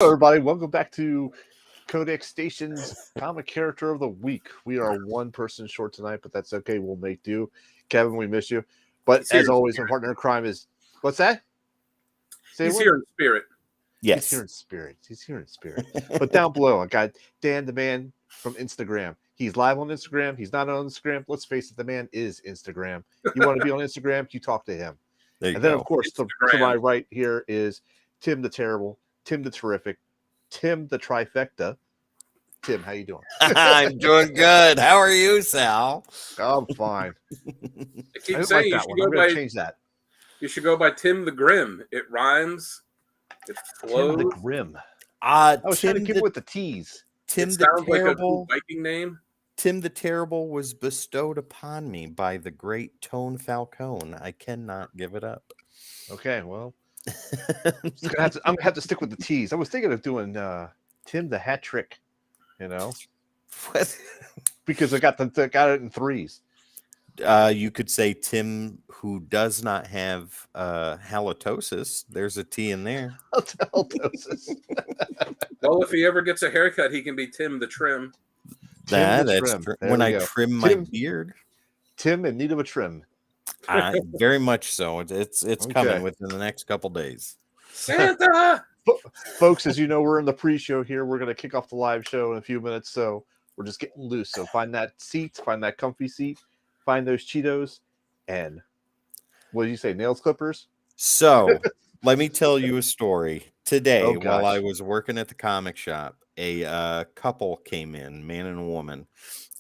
Hello, everybody. Welcome back to Codex Station's Comic Character of the Week. We are one person short tonight, but that's okay. We'll make do. Kevin, we miss you. But He's here as in always, my spirit. partner in crime is what's that? He's what? here in spirit. He's here in spirit. He's here in spirit. But down below, I got Dan, the man from Instagram. He's live on Instagram. He's not on Instagram. Let's face it, the man is Instagram. You want to be on Instagram? You talk to him. There you And then, go. of course, to my right here is Tim the Terrible, Tim the Terrific, Tim the Trifecta. Tim, how you doing? I'm doing good. How are you, Sal? I'm fine. I keep I saying like that one. I'm going to change that. You should go by Tim the Grim. It rhymes. It flows. Tim the Grim. I was trying to keep it with the T's. Tim it the sounds Terrible. like a Viking name. Tim the Terrible was bestowed upon me by the great Tone Falcone. I cannot give it up. Okay, well, I'm gonna have to stick with the T's. I was thinking of doing Tim the Hat Trick, What? because I got it in threes. You could say Tim who does not have halitosis. There's a T in there. Halitosis. Well, if he ever gets a haircut, he can be Tim the Trim. That's when I trim my beard. Tim in need of a trim. Very much so. It's coming within the next couple days. Santa! Folks, as you know, we're in the pre-show here. We're going to kick off the live show in a few minutes, so we're just getting loose. So find that seat, find that comfy seat, find those Cheetos, and what did you say, nails clippers? So let me tell you a story. Today, while I was working at the comic shop, a couple came in, man and a woman,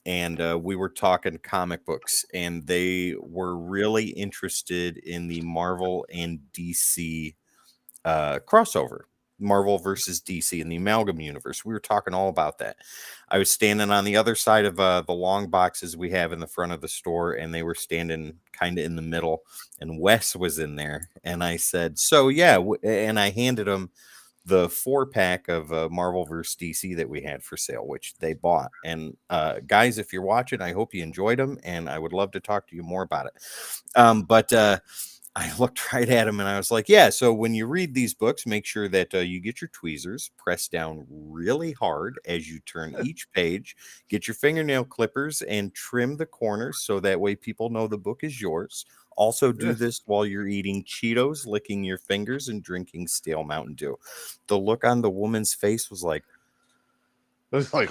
and we were talking comic books, and they were really interested in the Marvel and DC crossover. Marvel versus DC in the Amalgam universe. We were talking all about that. I was standing on the other side of the long boxes we have in the front of the store, and they were standing kind of in the middle, and Wes was in there. And I said, so yeah, and I handed them the 4-pack of Marvel vs. DC that we had for sale, which they bought. And guys, if you're watching, I hope you enjoyed them, and I would love to talk to you more about it. But I looked right at him and I was like, yeah, so when you read these books, make sure that you get your tweezers, press down really hard as you turn each page, get your fingernail clippers and trim the corners so that way people know the book is yours. Also do this while you're eating Cheetos, licking your fingers, and drinking stale Mountain Dew. The look on the woman's face was like, what?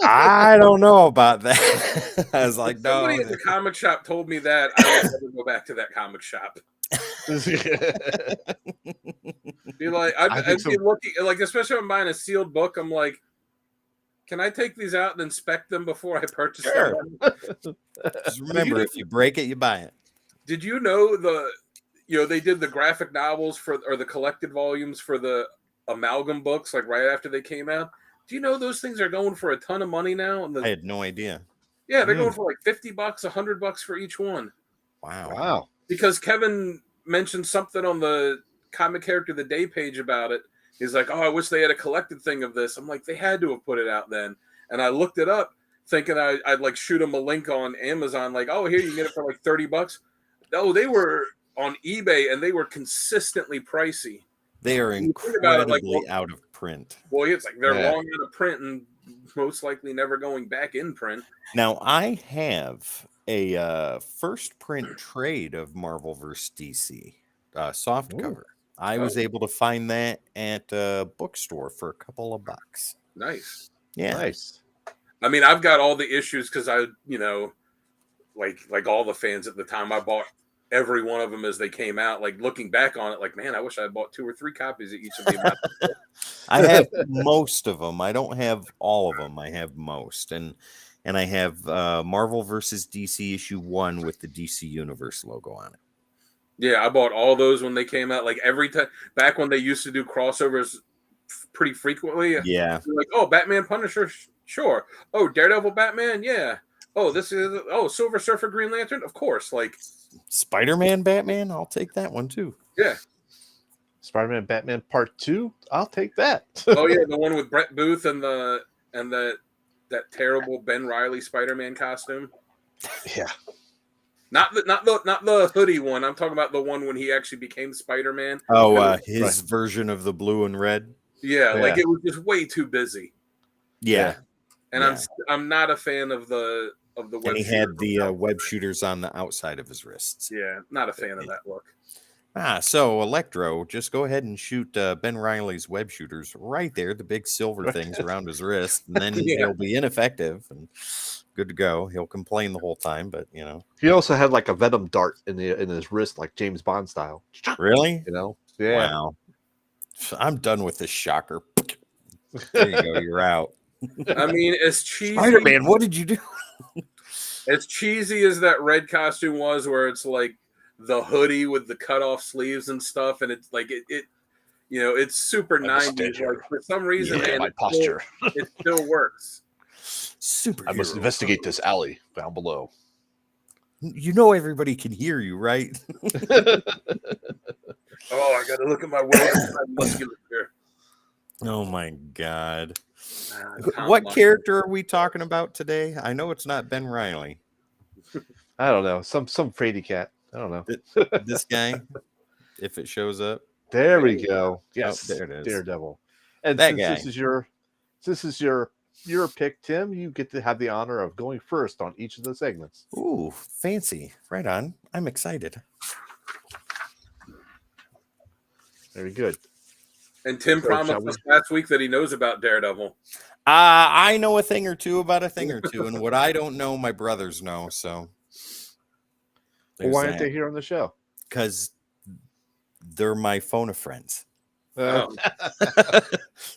I don't know about that. I was like, no. Somebody at the comic shop told me that. I would never go back to that comic shop. Be like, I'd be looking, like, especially when I'm buying a sealed book, I'm like, can I take these out and inspect them before I purchase them? Just remember, if you break it, you buy it. Did you know they did the graphic novels or the collected volumes for the Amalgam books, like right after they came out? Do you know those things are going for a ton of money now? I had no idea. Yeah, they're going for like $50, $100 for each one. Wow. Because Kevin mentioned something on the Comic Character of the Day page about it. He's like, oh, I wish they had a collected thing of this. I'm like, they had to have put it out then. And I looked it up thinking I'd like shoot them a link on Amazon, like, oh, here, you can get it for like $30. No, they were on eBay and they were consistently pricey. They are incredibly out of print. Boy, it's like they're long out of print and most likely never going back in print. Now, I have a first print trade of Marvel vs. DC soft cover. I was able to find that at a bookstore for a couple of bucks. Nice. Yeah. Nice. I mean, I've got all the issues because I, like all the fans at the time, I bought every one of them as they came out. Like looking back on it, like, man, I wish I had bought 2 or 3 copies of each of them. I have most of them. I don't have all of them. I have most. And I have Marvel versus DC issue 1 with the DC Universe logo on it. Yeah, I bought all those when they came out. Like every time, back when they used to do crossovers pretty frequently. Yeah. Like, oh, Batman Punisher, sure. Oh, Daredevil Batman, yeah. Oh, Silver Surfer Green Lantern, of course. Like Spider-Man Batman, I'll take that one too. Yeah. Spider-Man Batman Part 2, I'll take that. Oh yeah, the one with Brett Booth and that terrible Ben Reilly Spider-Man costume. Yeah. Not the hoodie one. I'm talking about the one when he actually became Spider-Man. Oh, his version of the blue and red. Yeah, like it was just way too busy. Yeah. And I'm not a fan of the web. And he had the web shooters on the outside of his wrists. Yeah, not a fan of that look. So Electro, just go ahead and shoot Ben Reilly's web shooters right there, the big silver things around his wrist, and then he'll be ineffective and good to go. He'll complain the whole time, but you know. He also had like a venom dart in his wrist, like James Bond style. Really? You know? Yeah. Wow. I'm done with this shocker. There you go. You're out. I mean, as cheesy. Spider-Man, what did you do? As cheesy as that red costume was, where it's like the hoodie with the cut off sleeves and stuff, and it's like it you know, it's super 90s. Like, for some reason, my posture. It still works. Super. I must investigate this alley down below. You know everybody can hear you, right? Oh, I gotta look at my musculature. Oh my god. What character are we talking about today? I know it's not Ben Reilly. I don't know. Some fraidy cat. I don't know. This guy, if it shows up. There we go. Yes, there it is. Daredevil. And that since guy. this is your pick, Tim, you get to have the honor of going first on each of the segments. Ooh, fancy. Right on. I'm excited. Very good. And Tim promised us last week that he knows about Daredevil. I know a thing or two about a thing or two, and what I don't know, my brothers know. So, why aren't they here on the show? Because they're my phone of friends. Oh.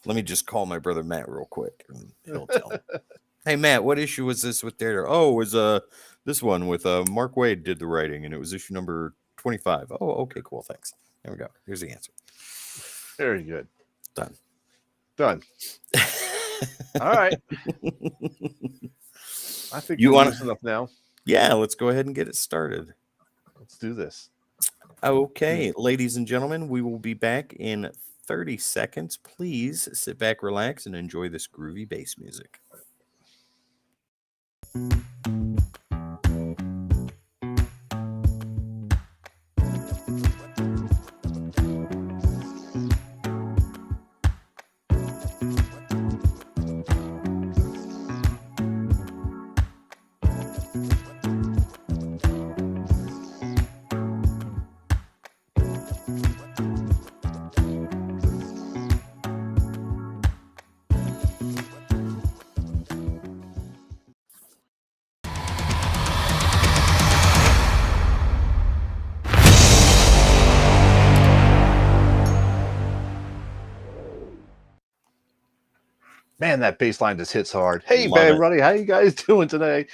Let me just call my brother Matt real quick, and he'll tell me. Hey Matt, what issue was this with Daredevil? Oh, it was this one with Mark Waid did the writing, and it was issue number 25. Oh, okay, cool, thanks. There we go. Here's the answer. Very good. Done. All right. I think you want enough now. Yeah, let's go ahead and get it started. Let's do this. Okay, ladies and gentlemen, we will be back in 30 seconds. Please sit back, relax, and enjoy this groovy bass music. Man, that bass line just hits hard. Hey, everybody, how you guys doing today?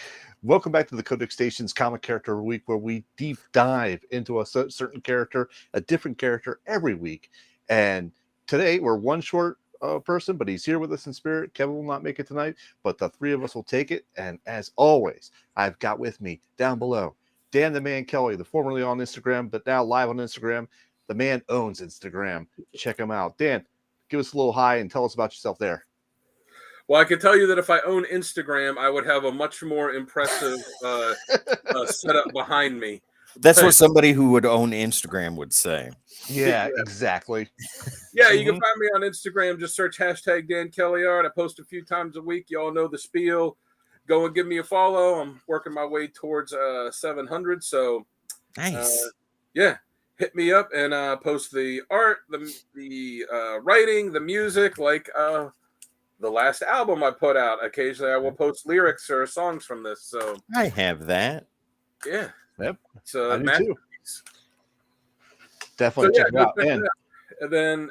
Welcome back to the Codex Stations Comic Character of the Week, where we deep dive into a certain character, a different character every week. And today, we're one short person, but he's here with us in spirit. Kevin will not make it tonight, but the three of us will take it. And as always, I've got with me down below Dan the Man Kelly, the formerly on Instagram, but now live on Instagram. The man owns Instagram. Check him out. Dan, give us a little hi and tell us about yourself there. Well, I can tell you that if I own Instagram, I would have a much more impressive setup behind me. That's what somebody who would own Instagram would say. Yeah, exactly. Yeah, you can find me on Instagram. Just search hashtag Dan Kelly Art. I post a few times a week. You all know the spiel. Go and give me a follow. I'm working my way towards 700. So, nice. Yeah, hit me up and post the art, the writing, the music, like the last album I put out. Occasionally I will post lyrics or songs from this. So I have that. Yeah. Yep. So I do too. Definitely check it out. And then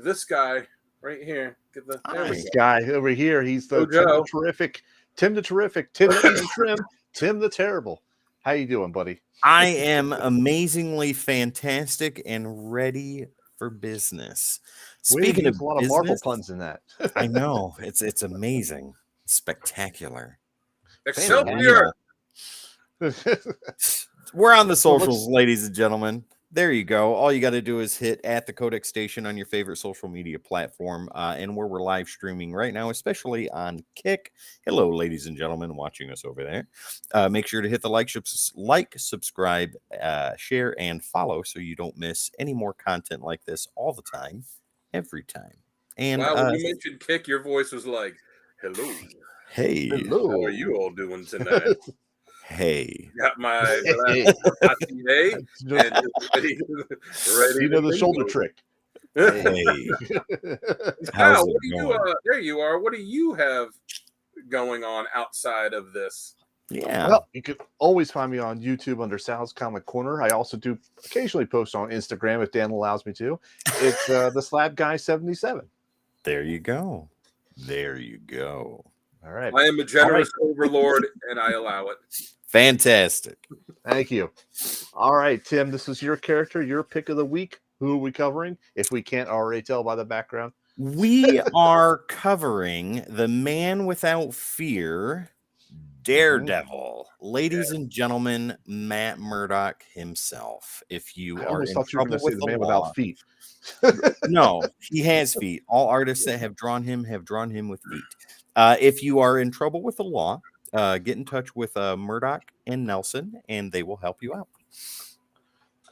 this guy right here. Get the this guy over here. He's the Tim the Terrific. Tim the Terrific. Tim the Trim. Tim the Terrible. How you doing, buddy? I am amazingly fantastic and ready for business. Speaking of a lot of Marvel puns in that. I know it's amazing, spectacular. Excelsior. We're on the socials, ladies and gentlemen. There you go. All you got to do is hit at the Codex Station on your favorite social media platform, and where we're live streaming right now, especially on Kick. Hello, ladies and gentlemen, watching us over there. Make sure to hit the like, subscribe, share, and follow so you don't miss any more content like this all the time, every time. And wow, when you mentioned kick, your voice was like, "Hello, hey, how are you all doing tonight?" hey, Got my Hey. IPA and ready You know the shoulder trick. hey. Kyle, How's it what do you? going? There you are. What do you have going on outside of this? Yeah. Well, you can always find me on YouTube under Sal's Comic Corner. I also do occasionally post on Instagram if Dan allows me to. It's the Slab Guy 77. There you go. There you go. All right. I am a generous overlord, and I allow it. Fantastic. Thank you. All right, Tim, this is your character, your pick of the week. Who are we covering? If we can't already tell by the background. We are covering The Man Without Fear, Daredevil. Ladies and gentlemen, Matt Murdock himself. If you I are almost in thought you were going trouble to say with the the man law, without feet. no, he has feet. All artists that have drawn him with feet. If you are in trouble with the law, get in touch with Murdoch and Nelson, and they will help you out.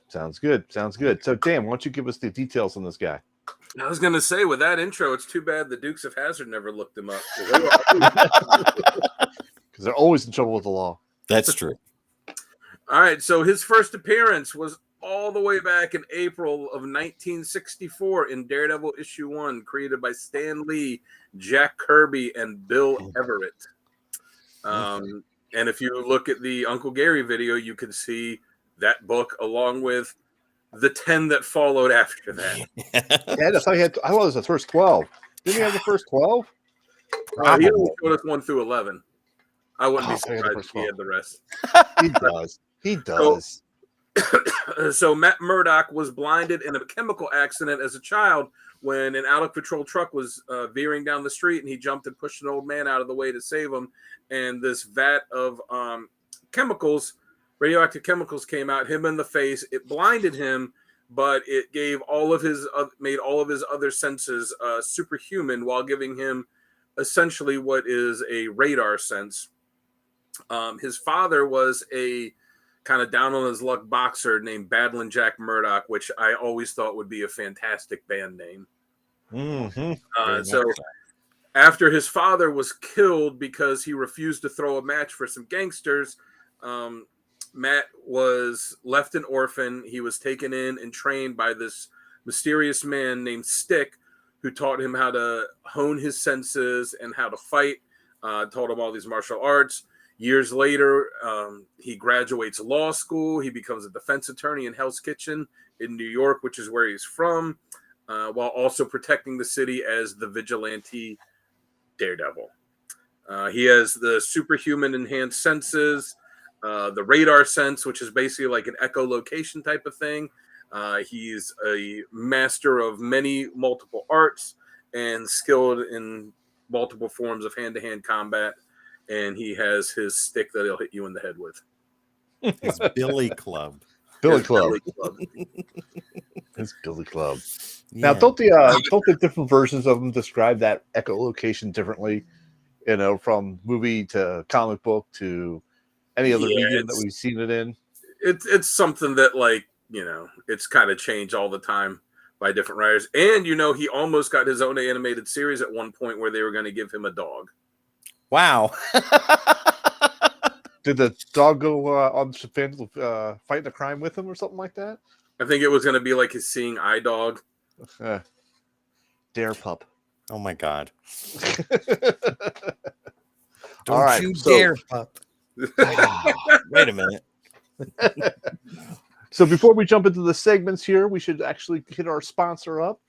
Sounds good. Sounds good. So, Dan, why don't you give us the details on this guy? I was going to say, with that intro, it's too bad the Dukes of Hazzard never looked him up. Because they're always in trouble with the law. That's true. All right, so his first appearance was all the way back in April of 1964 in Daredevil issue 1, created by Stan Lee, Jack Kirby, and Bill Everett. And if you look at the Uncle Gary video, you can see that book along with the 10 that followed after that. Yeah, I thought it was the first 12. Didn't he have the first 12? He only showed us 1 through 11. I wouldn't be surprised if he had the rest. He does. He does. So Matt Murdock was blinded in a chemical accident as a child when an out-of-control truck was veering down the street, and he jumped and pushed an old man out of the way to save him. And this vat of chemicals, radioactive chemicals, came out him in the face. It blinded him, but it gave made all of his other senses superhuman, while giving him essentially what is a radar sense. His father was a kind of down on his luck boxer named Badland Jack Murdoch, which I always thought would be a fantastic band name. So after his father was killed because he refused to throw a match for some gangsters, Matt was left an orphan. He was taken in and trained by this mysterious man named Stick, who taught him how to hone his senses and how to fight, taught him all these martial arts. Years later, he graduates law school. He becomes a defense attorney in Hell's Kitchen in New York, which is where he's from, while also protecting the city as the vigilante Daredevil. He has the superhuman enhanced senses, the radar sense, which is basically like an echolocation type of thing. He's a master of multiple arts and skilled in multiple forms of hand-to-hand combat. And he has his stick that he'll hit you in the head with. His Billy Club. Billy Club. His Billy Club. Yeah. Now, don't the different versions of him describe that echolocation differently? You know, from movie to comic book to any other medium that we've seen it in. It's something that, like, you know, it's kind of changed all the time by different writers. And, you know, he almost got his own animated series at one point where they were going to give him a dog. Wow. Did the dog go on fighting a crime with him or something like that? I think it was going to be like his seeing eye dog. Dare pup. Oh my God. Don't you dare pup. Wait a minute. So before we jump into the segments here, we should actually hit our sponsor up.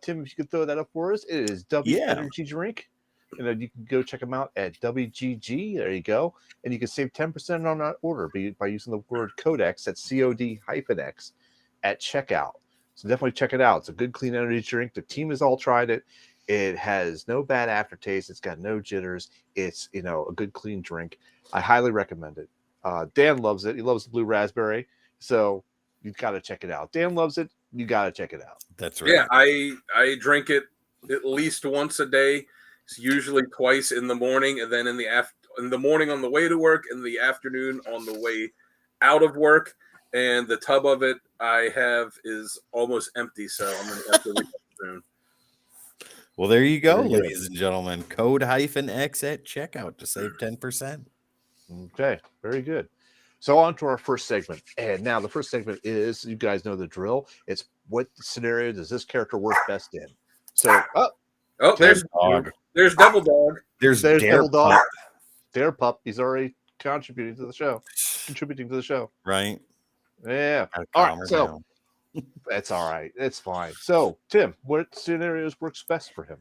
Tim, if you could throw that up for us. It is Energy Drink. You know, you can go check them out at WGG. There you go. And you can save 10% on that order by using the word Codex, that's COD-X, at checkout. So definitely check it out. It's a good, clean energy drink. The team has all tried it. It has no bad aftertaste. It's got no jitters. It's, you know, a good, clean drink. I highly recommend it. Dan loves it. He loves the blue raspberry. So you've got to check it out. Dan loves it. You got to check it out. That's right. Yeah, I drink it at least once a day. It's usually twice in the morning, and then in the morning on the way to work, and the afternoon on the way out of work. And the tub of it I have is almost empty, so I'm going to have to leave it soon. Well, there you go, Very good. ladies and gentlemen. Code -X at checkout to save 10%. Okay, very good. So on to our first segment. And now the first segment is, you guys know the drill. It's what scenario does this character work best in? So, there's dog. There's Devil Dog. There's Devil Dog. Pup. Dare Pup. He's already contributing to the show. Right. Yeah. All right. So that's all right. It's fine. So, Tim, what scenarios works best for him?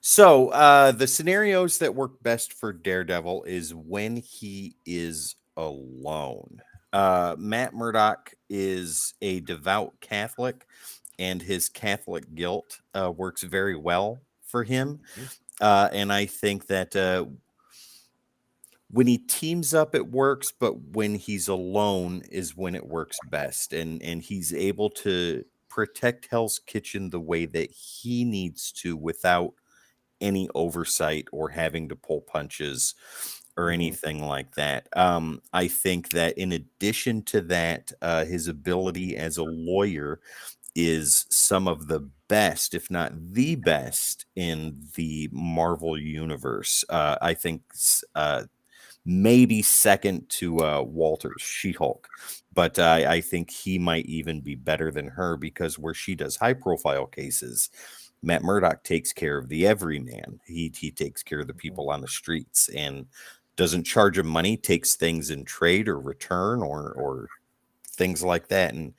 So the scenarios that work best for Daredevil is when he is alone. Matt Murdock is a devout Catholic, and his Catholic guilt works very well for him. And I think that when he teams up, it works, but when he's alone is when it works best. And he's able to protect Hell's Kitchen the way that he needs to without any oversight or having to pull punches or anything like that. I think that in addition to that, his ability as a lawyer is some of the best, if not the best, in the Marvel universe. I think maybe second to Walter's She-Hulk, but I think he might even be better than her, because where she does high-profile cases, Matt Murdock takes care of the everyman. He takes care of the people on the streets and doesn't charge them money, takes things in trade or return or things like that. And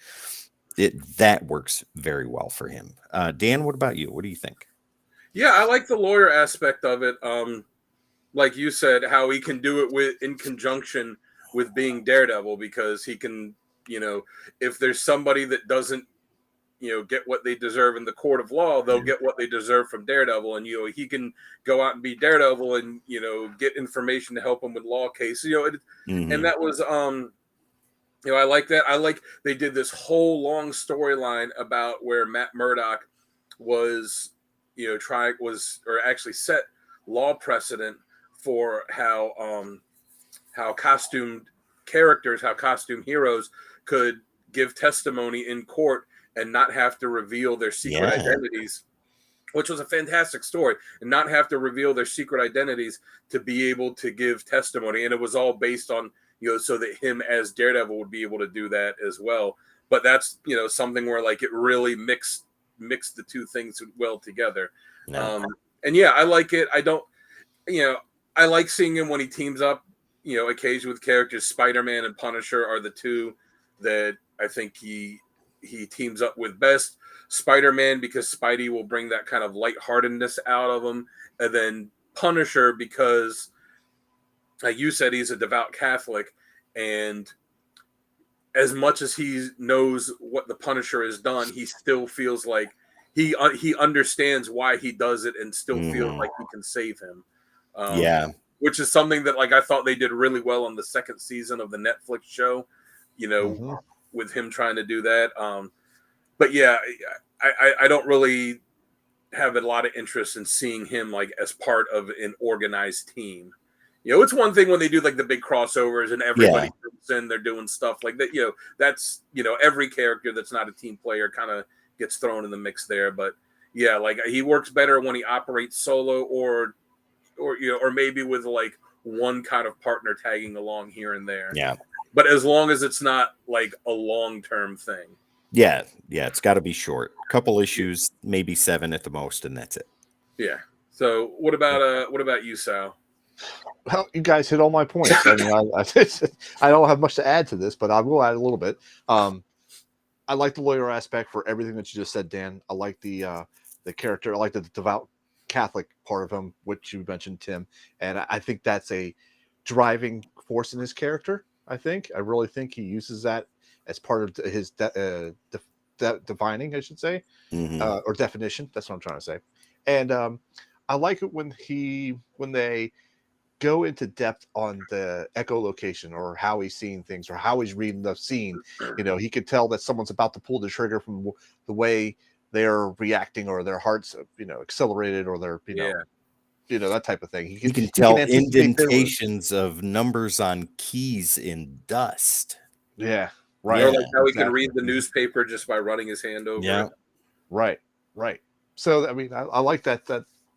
that works very well for him. Dan, what about you? What do you think? Yeah, I like the lawyer aspect of it. Like you said, how he can do it in conjunction with being Daredevil, because he can, if there's somebody that doesn't, get what they deserve in the court of law, they'll get what they deserve from Daredevil. And, he can go out and be Daredevil and, get information to help him with law cases, and that was, I like that. I like they did this whole long storyline about where Matt Murdock was, actually set law precedent for how costumed characters, how costume heroes could give testimony in court and not have to reveal their secret identities, which was a fantastic story, and not have to reveal their secret identities to be able to give testimony. And it was all based on, so that him as Daredevil would be able to do that as well. But that's, something where like it really mixed the two things well together. No. And yeah, I like it. I don't, I like seeing him when he teams up, occasionally with characters. Spider-Man and Punisher are the two that I think he teams up with best. Spider-Man, because Spidey will bring that kind of lightheartedness out of him. And then Punisher, because, like you said, he's a devout Catholic. And as much as he knows what the Punisher has done, he still feels like he understands why he does it and still feels like he can save him. Which is something that, like, I thought they did really well on the second season of the Netflix show, with him trying to do that. But yeah, I don't really have a lot of interest in seeing him like as part of an organized team. It's one thing when they do like the big crossovers and everybody groups in, they're doing stuff like that. That's, every character that's not a team player kind of gets thrown in the mix there. But yeah, like he works better when he operates solo or maybe with like one kind of partner tagging along here and there. Yeah. But as long as it's not like a long-term thing. Yeah, it's got to be short. Couple issues, maybe 7 at the most, and that's it. Yeah. So what about you, Sal? Well, you guys hit all my points. I mean, I don't have much to add to this, but I will add a little bit. I like the lawyer aspect for everything that you just said, Dan. I like the character. I like the devout Catholic part of him, which you mentioned, Tim. And I think that's a driving force in his character. I really think he uses that as part of his defining, I should say, or definition. That's what I'm trying to say. And I like it when they go into depth on the echolocation or how he's seeing things or how he's reading the scene. He could tell that someone's about to pull the trigger from the way they're reacting, or their hearts, accelerated, or they're, that type of thing. He can tell indentations of numbers on keys in dust. Yeah, right. Or like how he can read the newspaper just by running his hand over it. Right. So I mean, I like that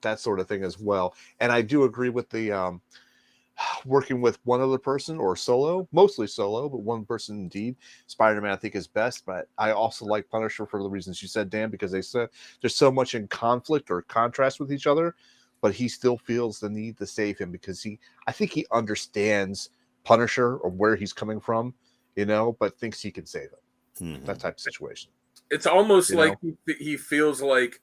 that sort of thing as well. And I do agree with the working with one other person or solo, mostly solo, but one person indeed. Spider-Man, I think, is best, but I also like Punisher for the reasons you said, Dan, because they said there's so much in conflict or contrast with each other, but he still feels the need to save him because I think he understands Punisher or where he's coming from, but thinks he can save him. That type of situation. It's almost like he feels like,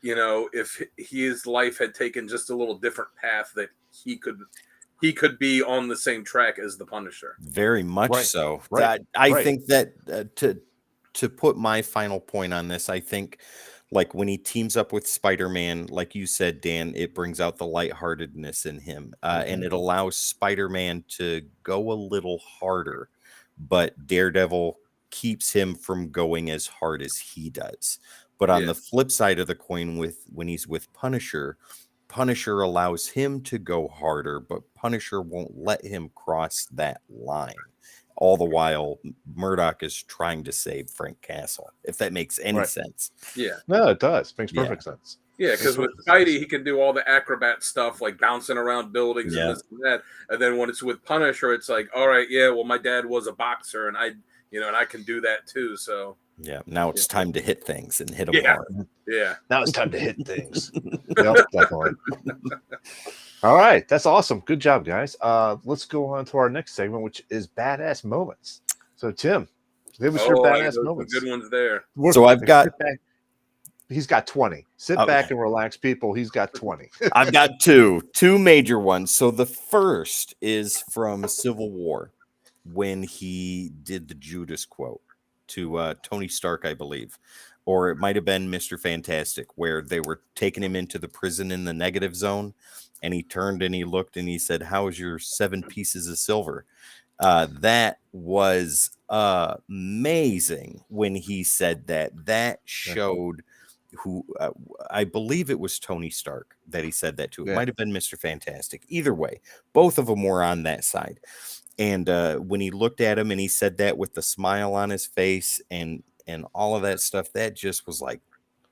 if his life had taken just a little different path, that he could be on the same track as the Punisher. Very much so. Right. I think that to put my final point on this, I think like when he teams up with Spider-Man, like you said, Dan, it brings out the lightheartedness in him, and it allows Spider-Man to go a little harder, but Daredevil keeps him from going as hard as he does. But on the flip side of the coin, when he's with Punisher allows him to go harder, but Punisher won't let him cross that line. All the while, Murdoch is trying to save Frank Castle, if that makes any sense. Yeah. No, it does. Makes perfect sense. Yeah, because with Spidey, he can do all the acrobat stuff, like bouncing around buildings and this and that. And then when it's with Punisher, it's like, all right, well, my dad was a boxer, and I can do that too. So now it's time to hit things and hit them hard. Yeah, now it's time to hit things. Yep, definitely. All right, that's awesome. Good job, guys. Let's go on to our next segment, which is badass moments. So, Tim, give us your badass moments. Good ones there. So I've got. He's got 20. Sit back and relax, people. He's got 20. I've got two major ones. So the first is from Civil War, when he did the Judas quote to Tony Stark, I believe, or it might have been Mr. Fantastic, where they were taking him into the prison in the negative zone, and he turned and he looked and he said, "How is your 7 pieces of silver?" That was amazing when he said that. That showed who I believe it was Tony Stark that he said that to. It might have been Mr. Fantastic. Either way, both of them were on that side. And when he looked at him and he said that with the smile on his face and all of that stuff, that just was like,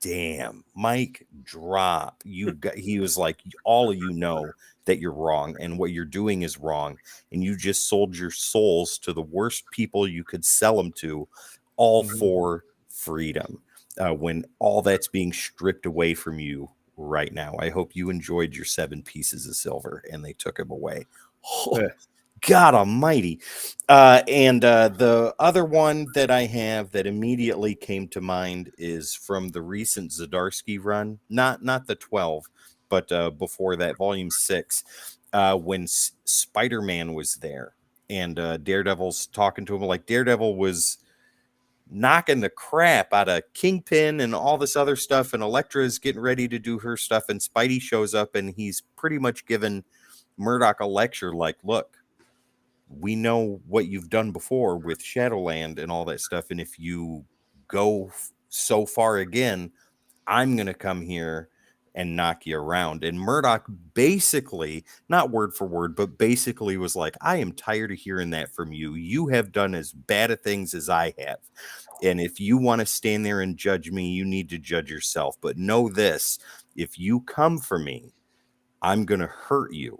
damn, Mike, drop. He was like, all of you know that you're wrong and what you're doing is wrong. And you just sold your souls to the worst people you could sell them to, all for freedom. When all that's being stripped away from you right now. I hope you enjoyed your 7 pieces of silver and they took him away. Oh, God almighty. And the other one that I have that immediately came to mind is from the recent Zdarsky run, not the 12, but before that, volume 6, when Spider-Man was there and Daredevil's talking to him. Like, Daredevil was knocking the crap out of Kingpin and all this other stuff, and Elektra is getting ready to do her stuff, and Spidey shows up and he's pretty much given Murdoch a lecture like, look, we know what you've done before with Shadowland and all that stuff, and if you go so far again, I'm going to come here and knock you around. And Murdoch basically, not word for word, but basically was like, I am tired of hearing that from you. You have done as bad of things as I have. And if you want to stand there and judge me, you need to judge yourself. But know this, if you come for me, I'm going to hurt you.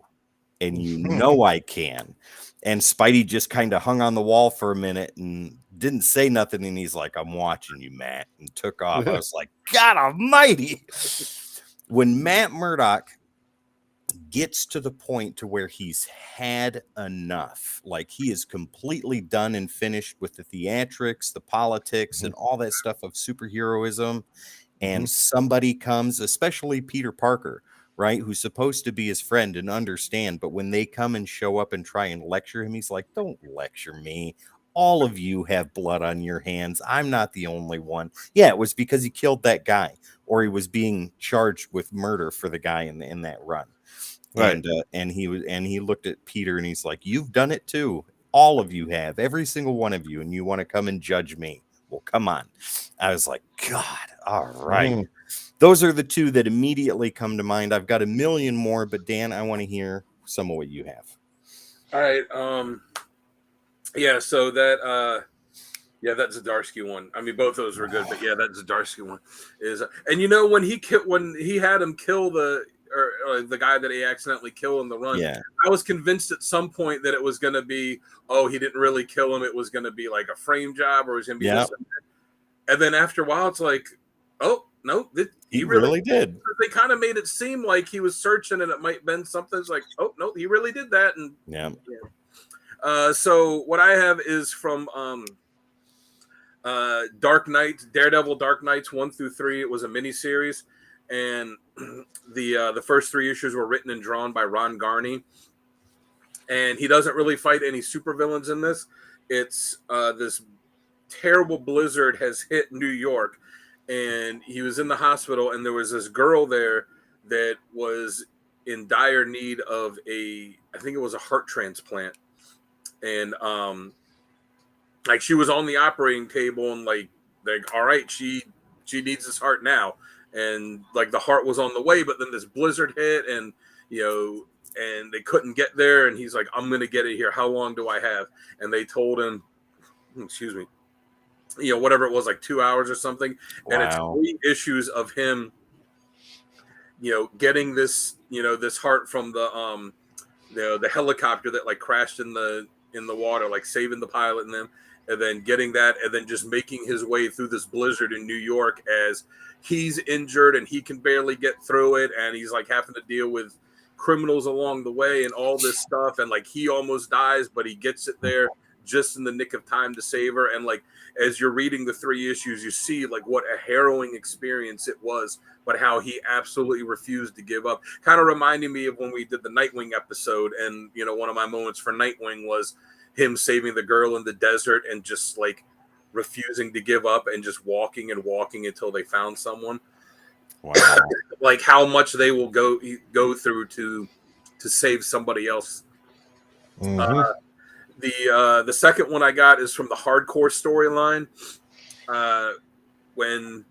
And you know I can. And Spidey just kind of hung on the wall for a minute and didn't say nothing. And he's like, I'm watching you, Matt, and took off. I was like, God almighty. When Matt Murdock gets to the point to where he's had enough, like he is completely done and finished with the theatrics, the politics, and all that stuff of superheroism, and somebody comes, especially Peter Parker, right, who's supposed to be his friend and understand, but when they come and show up and try and lecture him, he's like, don't lecture me. All of you have blood on your hands. I'm not the only one. Yeah, it was because he killed that guy, or he was being charged with murder for the guy in that run. Right. And he looked at Peter and he's like, you've done it too. All of you have, every single one of you, and you want to come and judge me. Well, come on. I was like, God, all right. Those are the two that immediately come to mind. I've got a million more, but Dan, I want to hear some of what you have. All right. Yeah, so that that Zdarsky one. I mean, both of those were good, but that Zdarsky one is. And when he had him kill or the guy that he accidentally killed in the run. Yeah. I was convinced at some point that it was going to be, oh, he didn't really kill him. It was going to be like a frame job, or it was going to be this. And then after a while, it's like, oh no, he really did. They kind of made it seem like he was searching, and it might have been something. It's like, oh no, he really did that. And so what I have is from Dark Knight, Daredevil, Dark Knights 1 through 3. It was a miniseries, and the first 3 issues were written and drawn by Ron Garney. And he doesn't really fight any supervillains in this. It's this terrible blizzard has hit New York, and he was in the hospital, and there was this girl there that was in dire need of I think it was a heart transplant. And like she was on the operating table, and like all right, she needs this heart now, and like the heart was on the way, but then this blizzard hit, and and they couldn't get there, and he's like, I'm gonna get it here. How long do I have? And they told him, excuse me, whatever it was, like 2 hours or something. Wow. And it's 3 issues of him, getting this, this heart from the helicopter that like crashed in the water, like saving the pilot and them, and then getting that, and then just making his way through this blizzard in New York as he's injured and he can barely get through it, and he's like having to deal with criminals along the way and all this stuff, and like he almost dies, but he gets it there just in the nick of time to save her. And like as you're reading the 3 issues, you see like what a harrowing experience it was, but how he absolutely refused to give up. Kind of reminding me of when we did the Nightwing episode, and one of my moments for Nightwing was him saving the girl in the desert and just like refusing to give up and just walking and walking until they found someone. Wow. Like how much they will go through to save somebody else. Mm-hmm. The second one I got is from the Hardcore storyline, when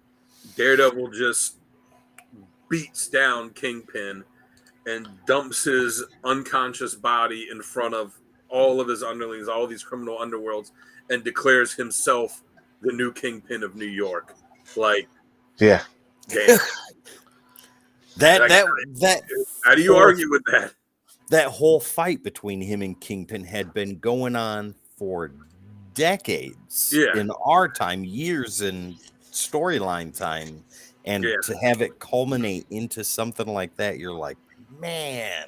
Daredevil just beats down Kingpin and dumps his unconscious body in front of all of his underlings, all these criminal underworlds, and declares himself the new Kingpin of New York. Like, yeah, damn. that how do you argue with that? That whole fight between him and Kingpin had been going on for decades in our time, years in storyline time. And to have it culminate into something like that, you're like, man.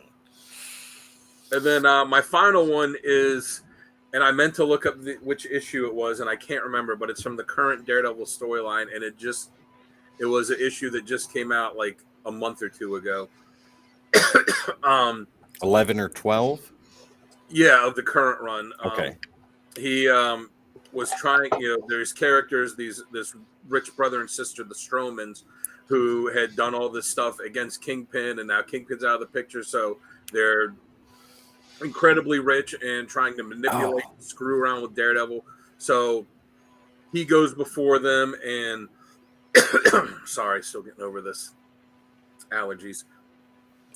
And then my final one is, and I meant to look up which issue it was, and I can't remember, but it's from the current Daredevil storyline, and it was an issue that just came out like a month or 2 ago. 11 or 12? Yeah, of the current run. Okay. He was trying, there's characters, this rich brother and sister, the Stromans, who had done all this stuff against Kingpin, and now Kingpin's out of the picture, so they're incredibly rich and trying to manipulate, screw around with Daredevil. So he goes before them, and sorry, still getting over this allergies.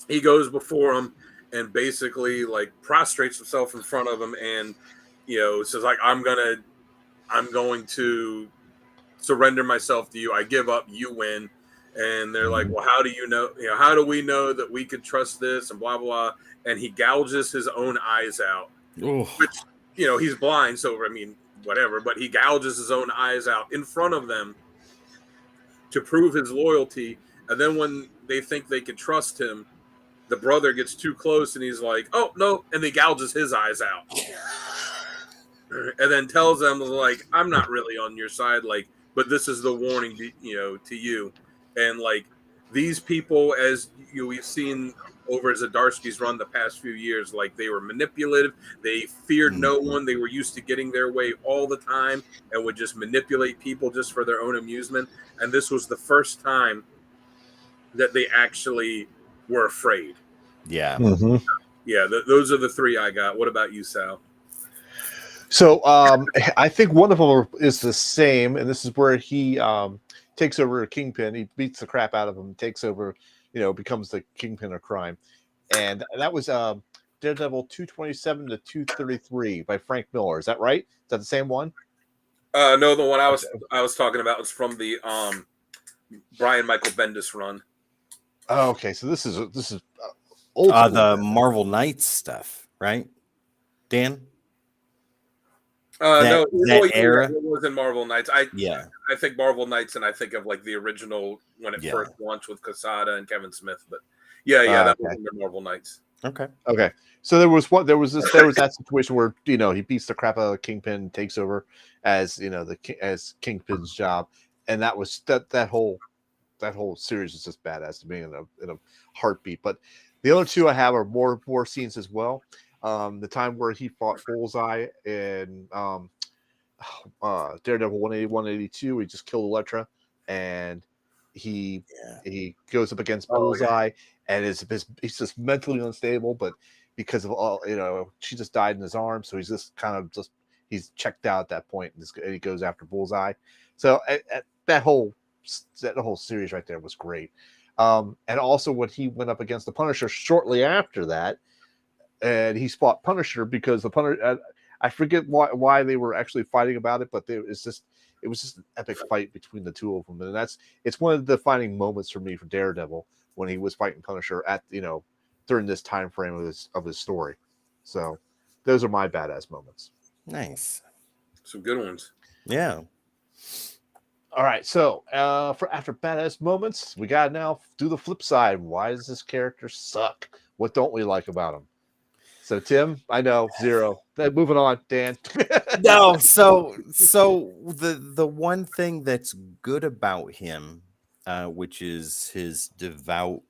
He goes before them and basically like prostrates himself in front of him, and says like, I'm going to surrender myself to you. I give up, you win. And they're like, well, how do you know, how do we know that we could trust this, and blah, blah, blah. And he gouges his own eyes out. Ooh. Which, he's blind, so I mean, whatever, but he gouges his own eyes out in front of them to prove his loyalty. And then when they think they can trust him, the brother gets too close, and he's like, oh no, and he gouges his eyes out. And then tells them like, I'm not really on your side, like, but this is the warning to you. And like these people, as we've seen over Zdarsky's run the past few years, like they were manipulative, they feared no one, they were used to getting their way all the time and would just manipulate people just for their own amusement. And this was the first time that they actually were afraid. Yeah. Mm-hmm. Yeah, those are the 3 I got. What about you, Sal? So I think one of them is the same, and this is where he takes over Kingpin. He beats the crap out of him, takes over, becomes the Kingpin of crime. And that was Daredevil 227 to 233 by Frank Miller. Is that right? Is that the same one? No, the one I was talking about was from the Brian Michael Bendis run. Oh, okay, so this is old school. The Marvel Knights stuff, right, Dan? No, well, Era. it was in Marvel Knights. Yeah. I think Marvel Knights, and I think of like the original when it Yeah. first launched with Quesada and Kevin Smith. But yeah, that was in the Marvel Knights. Okay. So there was that situation where he beats the crap out of Kingpin, takes over as as Kingpin's job, and that was that whole series is just badass to me in a heartbeat. But the other two I have are more scenes as well. The time where he fought Bullseye in Daredevil 180 182, he just killed Elektra, and he goes up against Bullseye, and he's just mentally unstable, but because of all she just died in his arms, so he's just kind of he's checked out at that point, and he goes after Bullseye. So that whole series right there was great. And also when he went up against the Punisher shortly after that, and he fought Punisher because the Punisher, I forget why they were actually fighting about it, but it was just an epic fight between the two of them, and it's one of the defining moments for me for Daredevil when he was fighting Punisher at during this time frame of his story. So those are my badass moments. Nice, some good ones. Yeah. All right, so after badass moments, we gotta now do the flip side. Why does this character suck? What don't we like about him? So Tim, I know 0. Moving on, Dan. No, so the one thing that's good about him, which is his devout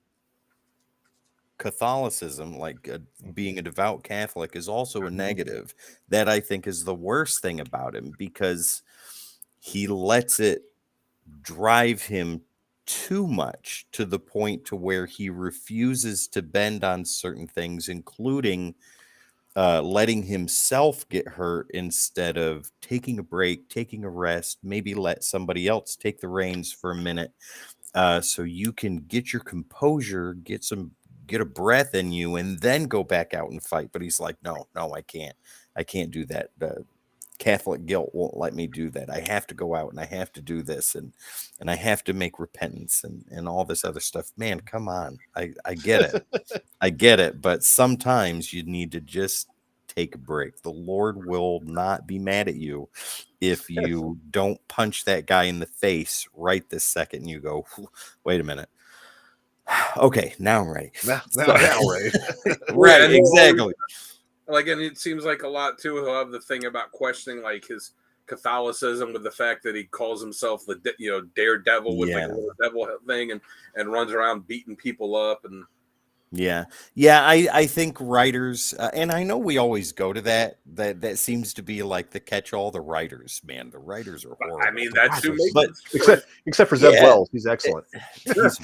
Catholicism, like being a devout Catholic, is also a negative. That I think is the worst thing about him, because he lets it drive him too much to the point to where he refuses to bend on certain things, including letting himself get hurt instead of taking a break, taking a rest, maybe let somebody else take the reins for a minute, so you can get your composure, get a breath in you, and then go back out and fight. But he's like, no, I can't do that. Catholic guilt won't let me do that. I have to go out and I have to do this, and I have to make repentance and all this other stuff. Man, come on. I get it. I get it. But sometimes you need to just take a break. The Lord will not be mad at you if you don't punch that guy in the face right this second. You go, wait a minute. Okay, now I'm ready. Now ready. Right, exactly. Like, and it seems like a lot too. He'll have the thing about questioning like his Catholicism with the fact that he calls himself the Daredevil with like a little devil thing and runs around beating people up and. Yeah. I think writers, and I know we always go to that seems to be like the catch-all. The writers, man, the writers are horrible. I mean, that's who makes it. Except for Zeb Wells, he's excellent. He's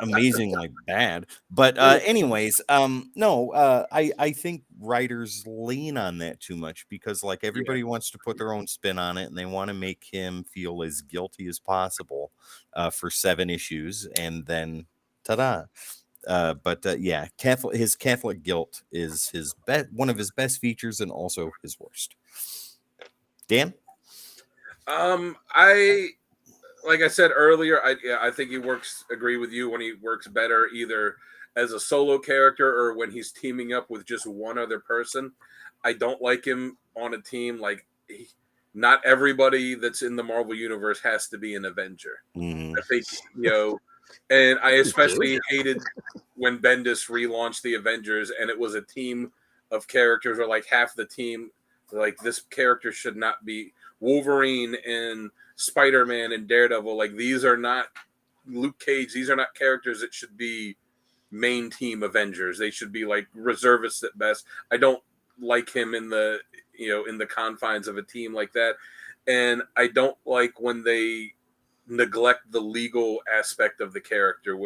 amazingly bad. But anyways, no, I think writers lean on that too much, because like everybody wants to put their own spin on it, and they want to make him feel as guilty as possible for 7 issues, and then ta-da. But his Catholic guilt is one of his best features and also his worst. Dan? Like I said earlier, I think he agree with you when he works better either as a solo character or when he's teaming up with just one other person. I don't like him on a team. Like, not everybody that's in the Marvel universe has to be an Avenger. Mm-hmm. I think, and I especially hated when Bendis relaunched the Avengers and it was a team of characters, or like half the team, like this character should not be Wolverine and Spider-Man and Daredevil. Like, these are not Luke Cage. These are not characters that should be main team Avengers. They should be like reservists at best. I don't like him in the confines of a team like that. And I don't like when they neglect the legal aspect of the character,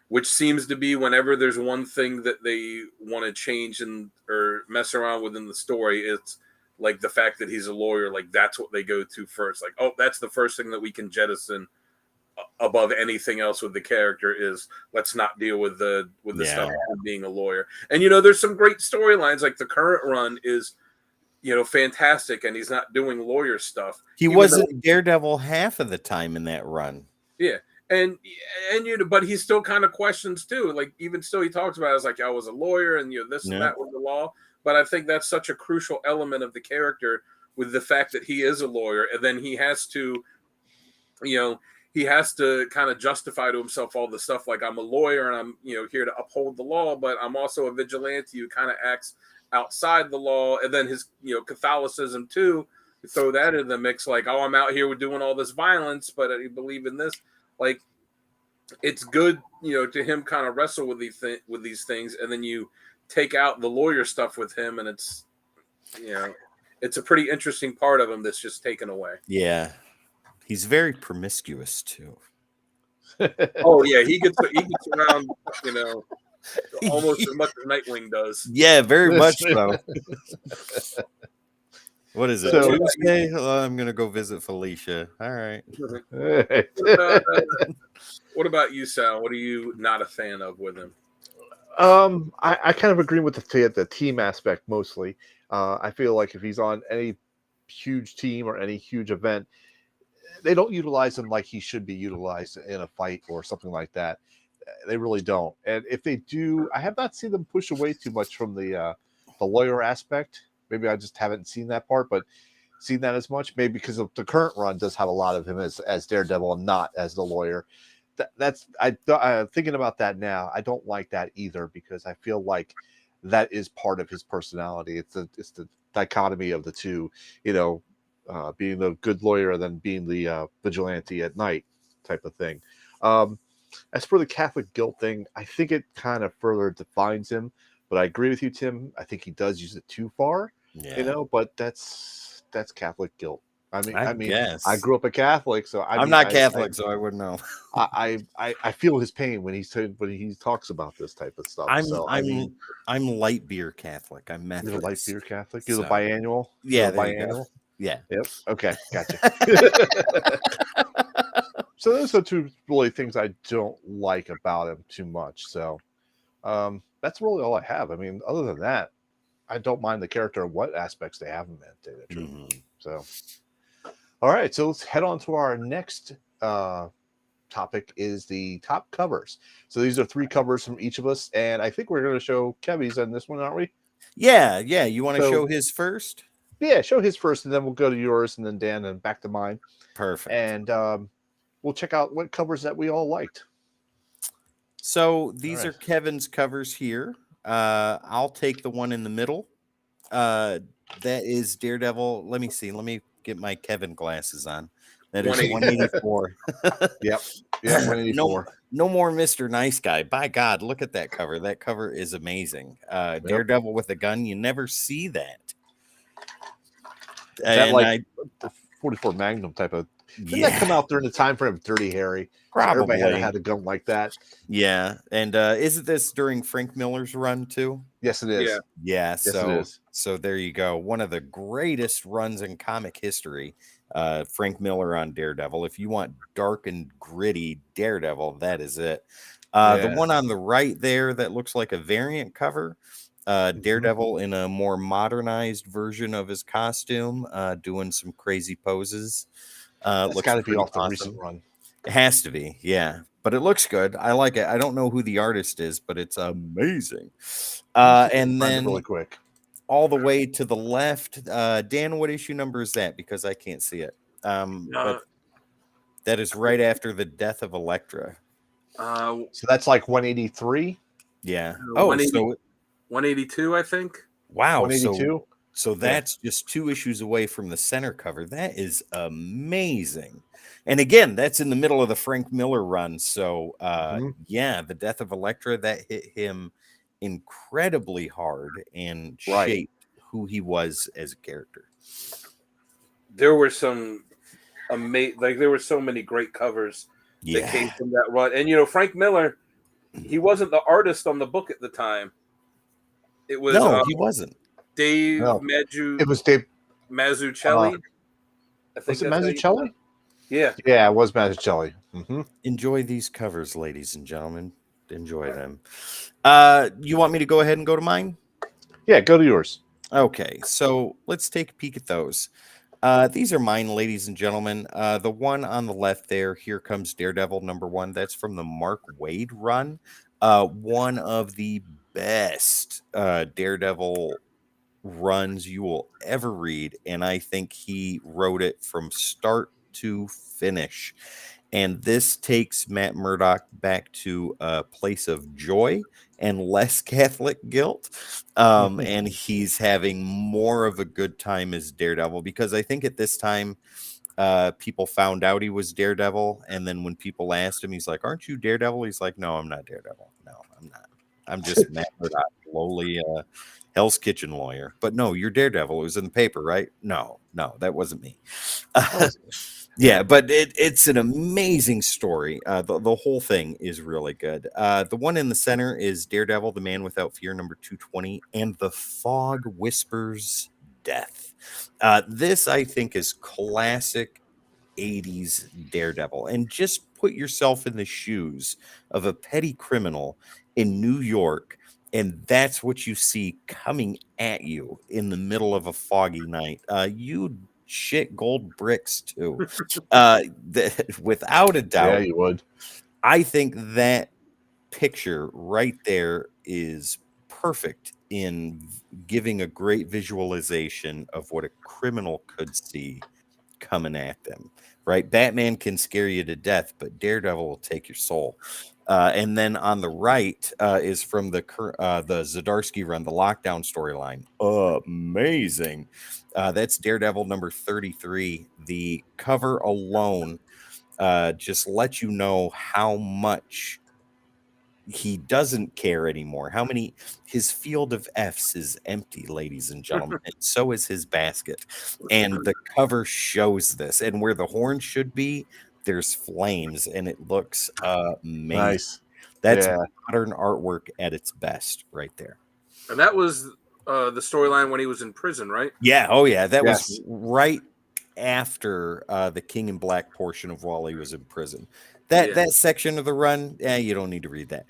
which seems to be whenever there's one thing that they want to change or mess around within the story, it's like the fact that he's a lawyer. Like, that's what they go to first. Like, oh, that's the first thing that we can jettison above anything else with the character is let's not deal with the stuff of being a lawyer. And there's some great storylines. Like the current run is fantastic, and he's not doing lawyer stuff. He wasn't Daredevil half of the time in that run. Yeah, and but he still kind of questions too. Like even still, he talks about it as like I was a lawyer, and this and that was the law. But I think that's such a crucial element of the character, with the fact that he is a lawyer, and then he has to, he has to kind of justify to himself all the stuff like I'm a lawyer and I'm here to uphold the law, but I'm also a vigilante who kind of acts outside the law. And then his Catholicism too, throw that in the mix, like, oh, I'm out here with doing all this violence, but I believe in this. Like, it's good to him kind of wrestle with these things, and then you take out the lawyer stuff with him, and it's it's a pretty interesting part of him that's just taken away. Yeah, he's very promiscuous too. Oh yeah, he gets around almost as much as Nightwing does. Yeah, very much so. What is it? So, Tuesday? Oh, I'm gonna go visit Felicia. All right. What about you, Sal? What are you not a fan of with him? I kind of agree with the team aspect mostly. I feel like if he's on any huge team or any huge event, they don't utilize him like he should be utilized in a fight or something like that. They really don't. And if they do, I have not seen them push away too much from the lawyer aspect. Maybe I just haven't seen that part, but seen that as much. Maybe because of the current run does have a lot of him as Daredevil and not as the lawyer. That's thinking about that now. I don't like that either, because I feel like that is part of his personality. It's the dichotomy of the two, being the good lawyer and then being the vigilante at night type of thing. As for the Catholic guilt thing, I think it kind of further defines him. But I agree with you, Tim. I think he does use it too far, but that's Catholic guilt. I mean, guess. I grew up a Catholic, so I'm not Catholic, so I wouldn't know. I feel his pain when he talks about this type of stuff. I'm light beer Catholic. I'm Methodist. You're a light beer Catholic. You're the biannual. Yeah, biannual. Yeah. Yep. Okay, gotcha. So those are two really things I don't like about him too much. So that's really all I have. I mean, other than that, I don't mind the character and what aspects they have him in. Mm-hmm. So, all right. So let's head on to our next topic is the top covers. So these are 3 covers from each of us, and I think we're going to show Kevy's on this one, aren't we? Yeah. You want to show his first? Yeah, show his first, and then we'll go to yours, and then Dan, and back to mine. Perfect. And we'll check out what covers that we all liked. So these are Kevin's covers here. I'll take the one in the middle. That is Daredevil. Let me see. Let me get my Kevin glasses on. That is 184. Yep. Yeah, 184. No more Mr. Nice Guy. By God, look at that cover. That cover is amazing. Daredevil with a gun. You never see that. Is that like the 44 Magnum type of? Didn't that come out during the time frame of Dirty Harry? Probably. Everybody had a gun like that. Yeah. And isn't this during Frank Miller's run too? Yes, it is. Yeah. Yes, it is. So there you go. One of the greatest runs in comic history. Frank Miller on Daredevil. If you want dark and gritty Daredevil, that is it. The one on the right there that looks like a variant cover. Daredevil in a more modernized version of his costume, doing some crazy poses. It's got to be off the awesome. recent run. It has to be, yeah. But it looks good. I like it. I don't know who the artist is, but it's amazing. And then really quick, all the way to the left, Dan, what issue number is that? Because I can't see it. But that is right after the death of Elektra. So that's like 183. Yeah. 182, I think. Wow. 182. So that's just 2 issues away from the center cover. That is amazing. And again, that's in the middle of the Frank Miller run. So the death of Elektra, that hit him incredibly hard and shaped who he was as a character. There were some there were so many great covers that came from that run. And Frank Miller, he wasn't the artist on the book at the time. It was he wasn't. Dave It was Dave Mazzucchelli. Was it Mazzucchelli? Yeah, it was Mazzucchelli. Mm-hmm. Enjoy these covers, ladies and gentlemen. Enjoy them. You want me to go ahead and go to mine? Yeah, go to yours. Okay, so let's take a peek at those. These are mine, ladies and gentlemen. The one on the left there, Here Comes Daredevil #1. That's from the Mark Waid run. One of the best Daredevil runs you will ever read, and I think he wrote it from start to finish. And this takes Matt Murdock back to a place of joy and less Catholic guilt. And he's having more of a good time as Daredevil, because I think at this time, people found out he was Daredevil. And then when people asked him, he's like, "Aren't you Daredevil?" He's like, "No, I'm not Daredevil. No, I'm not. I'm just Matt Murdock, lowly Hell's Kitchen lawyer." But no, you're Daredevil. It was in the paper, right? No, that wasn't me. Yeah, but it's an amazing story. The whole thing is really good. The one in the center is Daredevil, the Man Without Fear, #220, and the Fog Whispers Death. This, I think, is classic 80s Daredevil. And just put yourself in the shoes of a petty criminal in New York, and that's what you see coming at you in the middle of a foggy night. You'd shit gold bricks too. Without a doubt. Yeah, you would. I think that picture right there is perfect in giving a great visualization of what a criminal could see coming at them, right? Batman can scare you to death, but Daredevil will take your soul. And then on the right is from the Zdarsky run, the Lockdown storyline. Amazing. That's Daredevil #33. The cover alone just lets you know how much he doesn't care anymore. His field of F's is empty, ladies and gentlemen, and so is his basket. And the cover shows this. And where the horn should be, there's flames, and it looks amazing. Nice. That's modern artwork at its best, right there. And that was the storyline when he was in prison, right? Yeah. Oh, yeah. That was right after the King in Black portion of while he was in prison. That section of the run, you don't need to read that.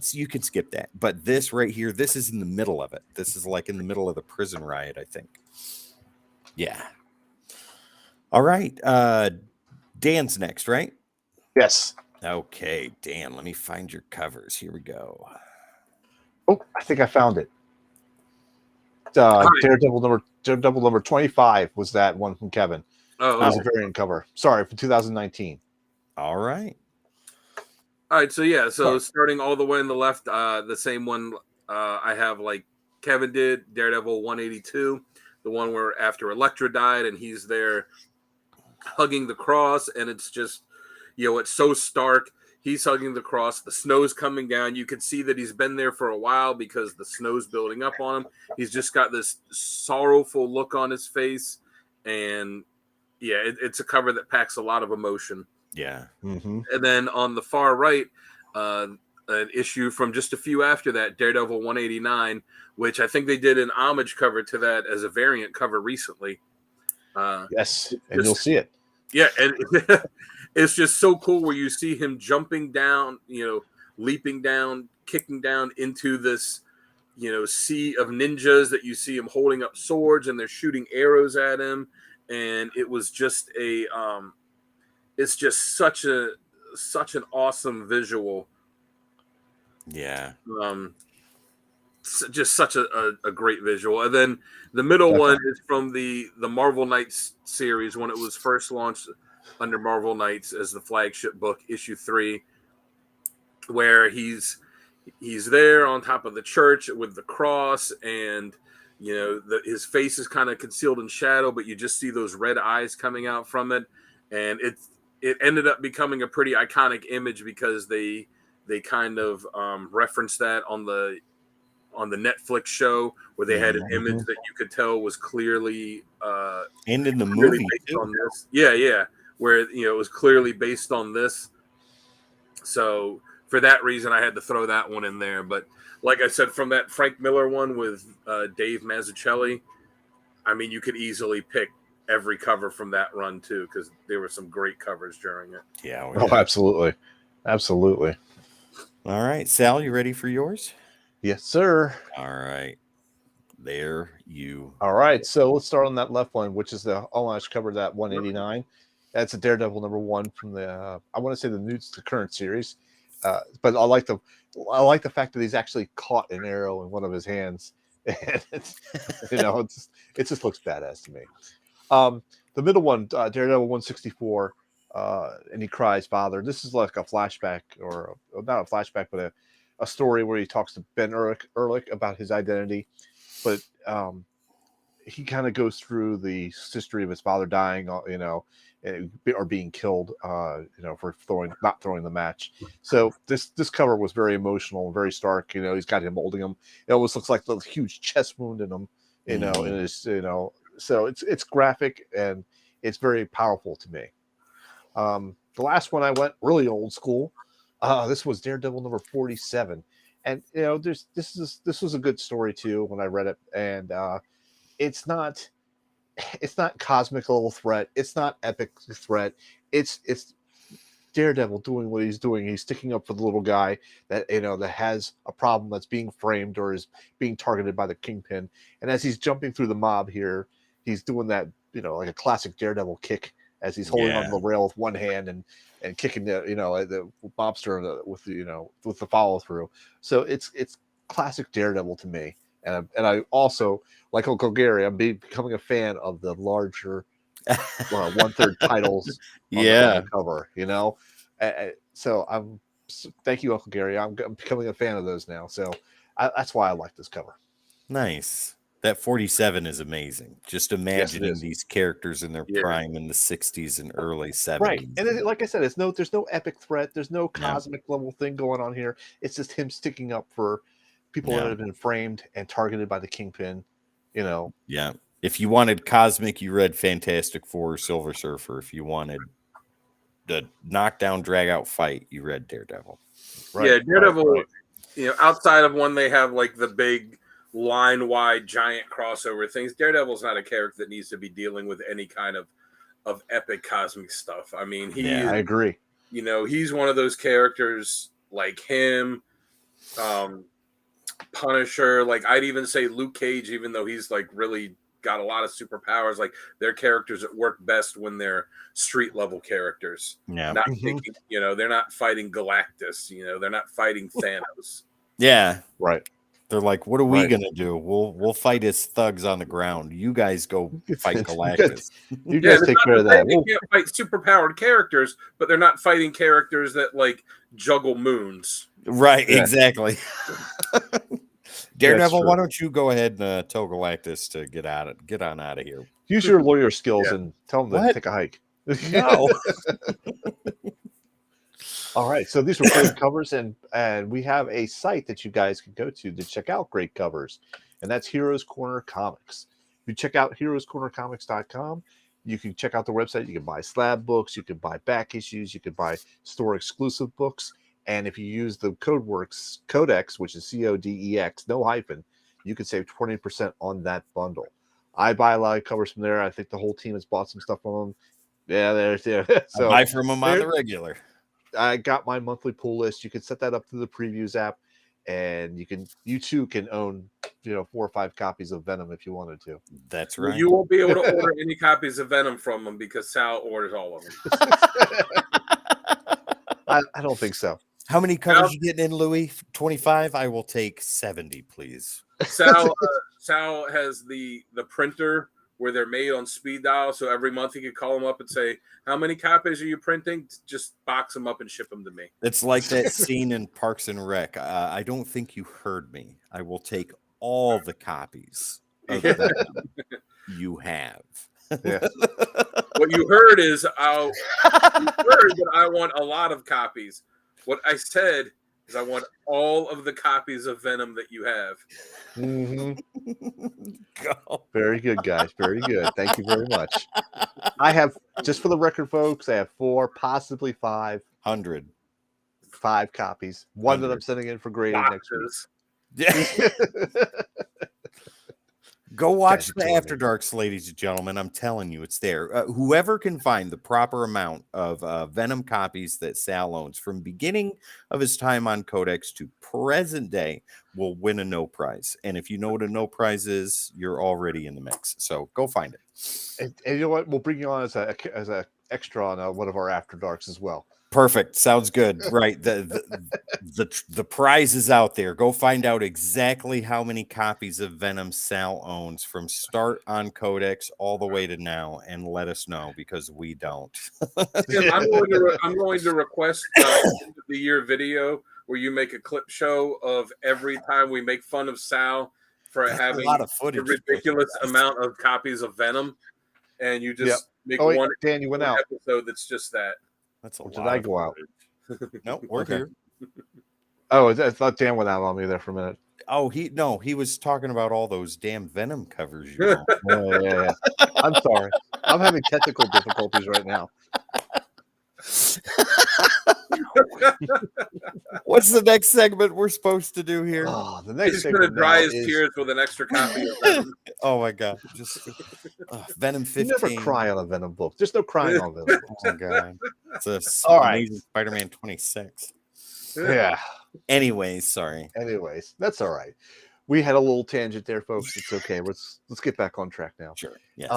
So you can skip that. But this right here, this is in the middle of it. This is like in the middle of the prison riot, I think. Yeah. All right. Dan's next, right? Yes. Okay, Dan, let me find your covers. Here we go. Oh, I think I found it. Daredevil number 25 was that one from Kevin. Oh, it was a variant cover. Sorry, for 2019. All right. So starting all the way on the left, the same one I have like Kevin did, Daredevil 182, the one where after Elektra died and he's there hugging the cross, and it's just, it's so stark. He's hugging the cross. The snow's coming down. You can see that he's been there for a while because the snow's building up on him. He's just got this sorrowful look on his face, and it's a cover that packs a lot of emotion. Yeah. Mm-hmm. And then on the far right, an issue from just a few after that, Daredevil 189, which I think they did an homage cover to that as a variant cover recently. Yes, and you'll see it. Yeah, and it's just so cool where you see him jumping down, leaping down, kicking down into this, sea of ninjas that you see him holding up swords and they're shooting arrows at him. And it was just it's just such an awesome visual. Yeah. Just such a great visual. And then the middle one is from the Marvel Knights series when it was first launched under Marvel Knights as the flagship book, issue 3, where he's there on top of the church with the cross, and his face is kind of concealed in shadow, but you just see those red eyes coming out from it. And it ended up becoming a pretty iconic image because they kind of referenced that on the Netflix show where they had an image that you could tell was clearly and in the movie based on this. Yeah, where it was clearly based on this. So for that reason, I had to throw that one in there. But like I said, from that Frank Miller one with Dave Mazzucchelli, I mean, you could easily pick every cover from that run too, because there were some great covers during it. Yeah. Oh, absolutely. All right, Sal, you ready for yours? Yes, sir. All right. There you All right, so let's start on that left one, which is the homage cover, that 189. That's a Daredevil #1 from the I want to say the current series, but I like the fact that he's actually caught an arrow in one of his hands, and it just looks badass to me. The middle one, Daredevil 164, and he cries, "Father." This is like a flashback, or not a flashback, but a story where he talks to Ben Ehrlich about his identity, but he kind of goes through the history of his father dying, or being killed, for not throwing the match. So this cover was very emotional, very stark. He's got him holding him. It almost looks like a huge chest wound in him. In his, So it's graphic and it's very powerful to me. The last one I went really old school. This was Daredevil #47, and this was a good story too when I read it, and it's not cosmic level threat. It's not epic threat. It's Daredevil doing what he's doing. He's sticking up for the little guy that that has a problem, that's being framed or is being targeted by the Kingpin. And as he's jumping through the mob here, he's doing that like a classic Daredevil kick as he's holding onto the rail with one hand and kicking the mobster with the follow through. So it's classic Daredevil to me. And I also, like Uncle Gary, I'm becoming a fan of the larger 1/3 titles on the cover. So thank you, Uncle Gary. I'm becoming a fan of those now. So that's why I like this cover. Nice. That 47 is amazing. Just imagining these characters in their prime in the 60s and early 70s. Right. And like I said, there's no epic threat. There's no cosmic level thing going on here. It's just him sticking up for people that have been framed and targeted by the Kingpin. Yeah. If you wanted cosmic, you read Fantastic Four or Silver Surfer. If you wanted the knockdown, drag out fight, you read Daredevil. Right. Yeah, Daredevil. Right. Outside of when they have like the big line-wide giant crossover things, Daredevil's not a character that needs to be dealing with any kind of epic cosmic stuff. I mean, I agree. He's one of those characters like him, Punisher. Like I'd even say Luke Cage, even though he's like really got a lot of superpowers. Like they're characters that work best when they're street level characters. Yeah, not thinking. They're not fighting Galactus. They're not fighting Thanos. Yeah, right. They're like, what are we gonna do? We'll fight his thugs on the ground. You guys go fight Galactus. You guys take care of that. They can't fight superpowered characters, but they're not fighting characters that like juggle moons. Right, exactly. Daredevil, why don't you go ahead and tell Galactus to get on out of here? Use your lawyer skills and tell him to take a hike. No. All right, so these were great covers, and we have a site that you guys can go to check out great covers, and that's Heroes Corner Comics. If you check out heroescornercomics.com, you can check out the website. You can buy slab books, you can buy back issues, you can buy store exclusive books, and if you use the Codex, which is CODEX, no hyphen, you can save 20% on that bundle. I buy a lot of covers from there. I think the whole team has bought some stuff from them. Yeah, there's So I buy from them on the regular. I got my monthly pull list. You can set that up through the previews app, and you too can own 4 or 5 copies of Venom if you wanted to. That's right. You won't be able to order any copies of Venom from them because Sal orders all of them. I don't think so. How many covers you getting in, Louis? 25? I will take 70, please. Sal has the printer where they're made on speed dial, so every month he could call them up and say, how many copies are you printing? Just box them up and ship them to me. It's like that scene in Parks and Rec. I don't think you heard me. I will take all the copies of that you have. Yeah. What you heard is you heard that I want a lot of copies. What I said is I want all of the copies of Venom that you have. Mm-hmm. Very good, guys. Very good. Thank you very much. I have, just for the record, folks, I have 4, possibly 500. 5 copies. One that I'm sending in for grading next week. Yeah. Go watch the After Darks, ladies and gentlemen. I'm telling you, it's there. Whoever can find the proper amount of Venom copies that Sal owns from beginning of his time on Codex to present day will win a no prize. And if you know what a no prize is, you're already in the mix. So go find it. And you know what? We'll bring you on as a extra on one of our After Darks as well. Perfect. Sounds good. Right. The prize is out there. Go find out exactly how many copies of Venom Sal owns from start on Codex all the way to now, and let us know, because we don't. Tim, I'm going to request end of the year video where you make a clip show of every time we make fun of Sal for having a lot of footage, a ridiculous amount of copies of Venom, and you just make Dan, you went out. episode that's just that. That's a lot. Did I go out? No, we're here. Oh, I thought Dan went out on me there for a minute. Oh, he was talking about all those damn Venom covers. You know? Yeah. I'm sorry. I'm having technical difficulties right now. What's the next segment we're supposed to do here? Oh, the next He's going to dry his tears with an extra copy of Venom. Oh my god! Just Venom 15. You never cry on a Venom book. There's no crying on Venom. Oh my god! It's All amazing right. Spider-Man 26. Yeah. Anyways, sorry. Anyways, that's all right. We had a little tangent there, folks. It's okay. Let's get back on track now. Sure. Yes.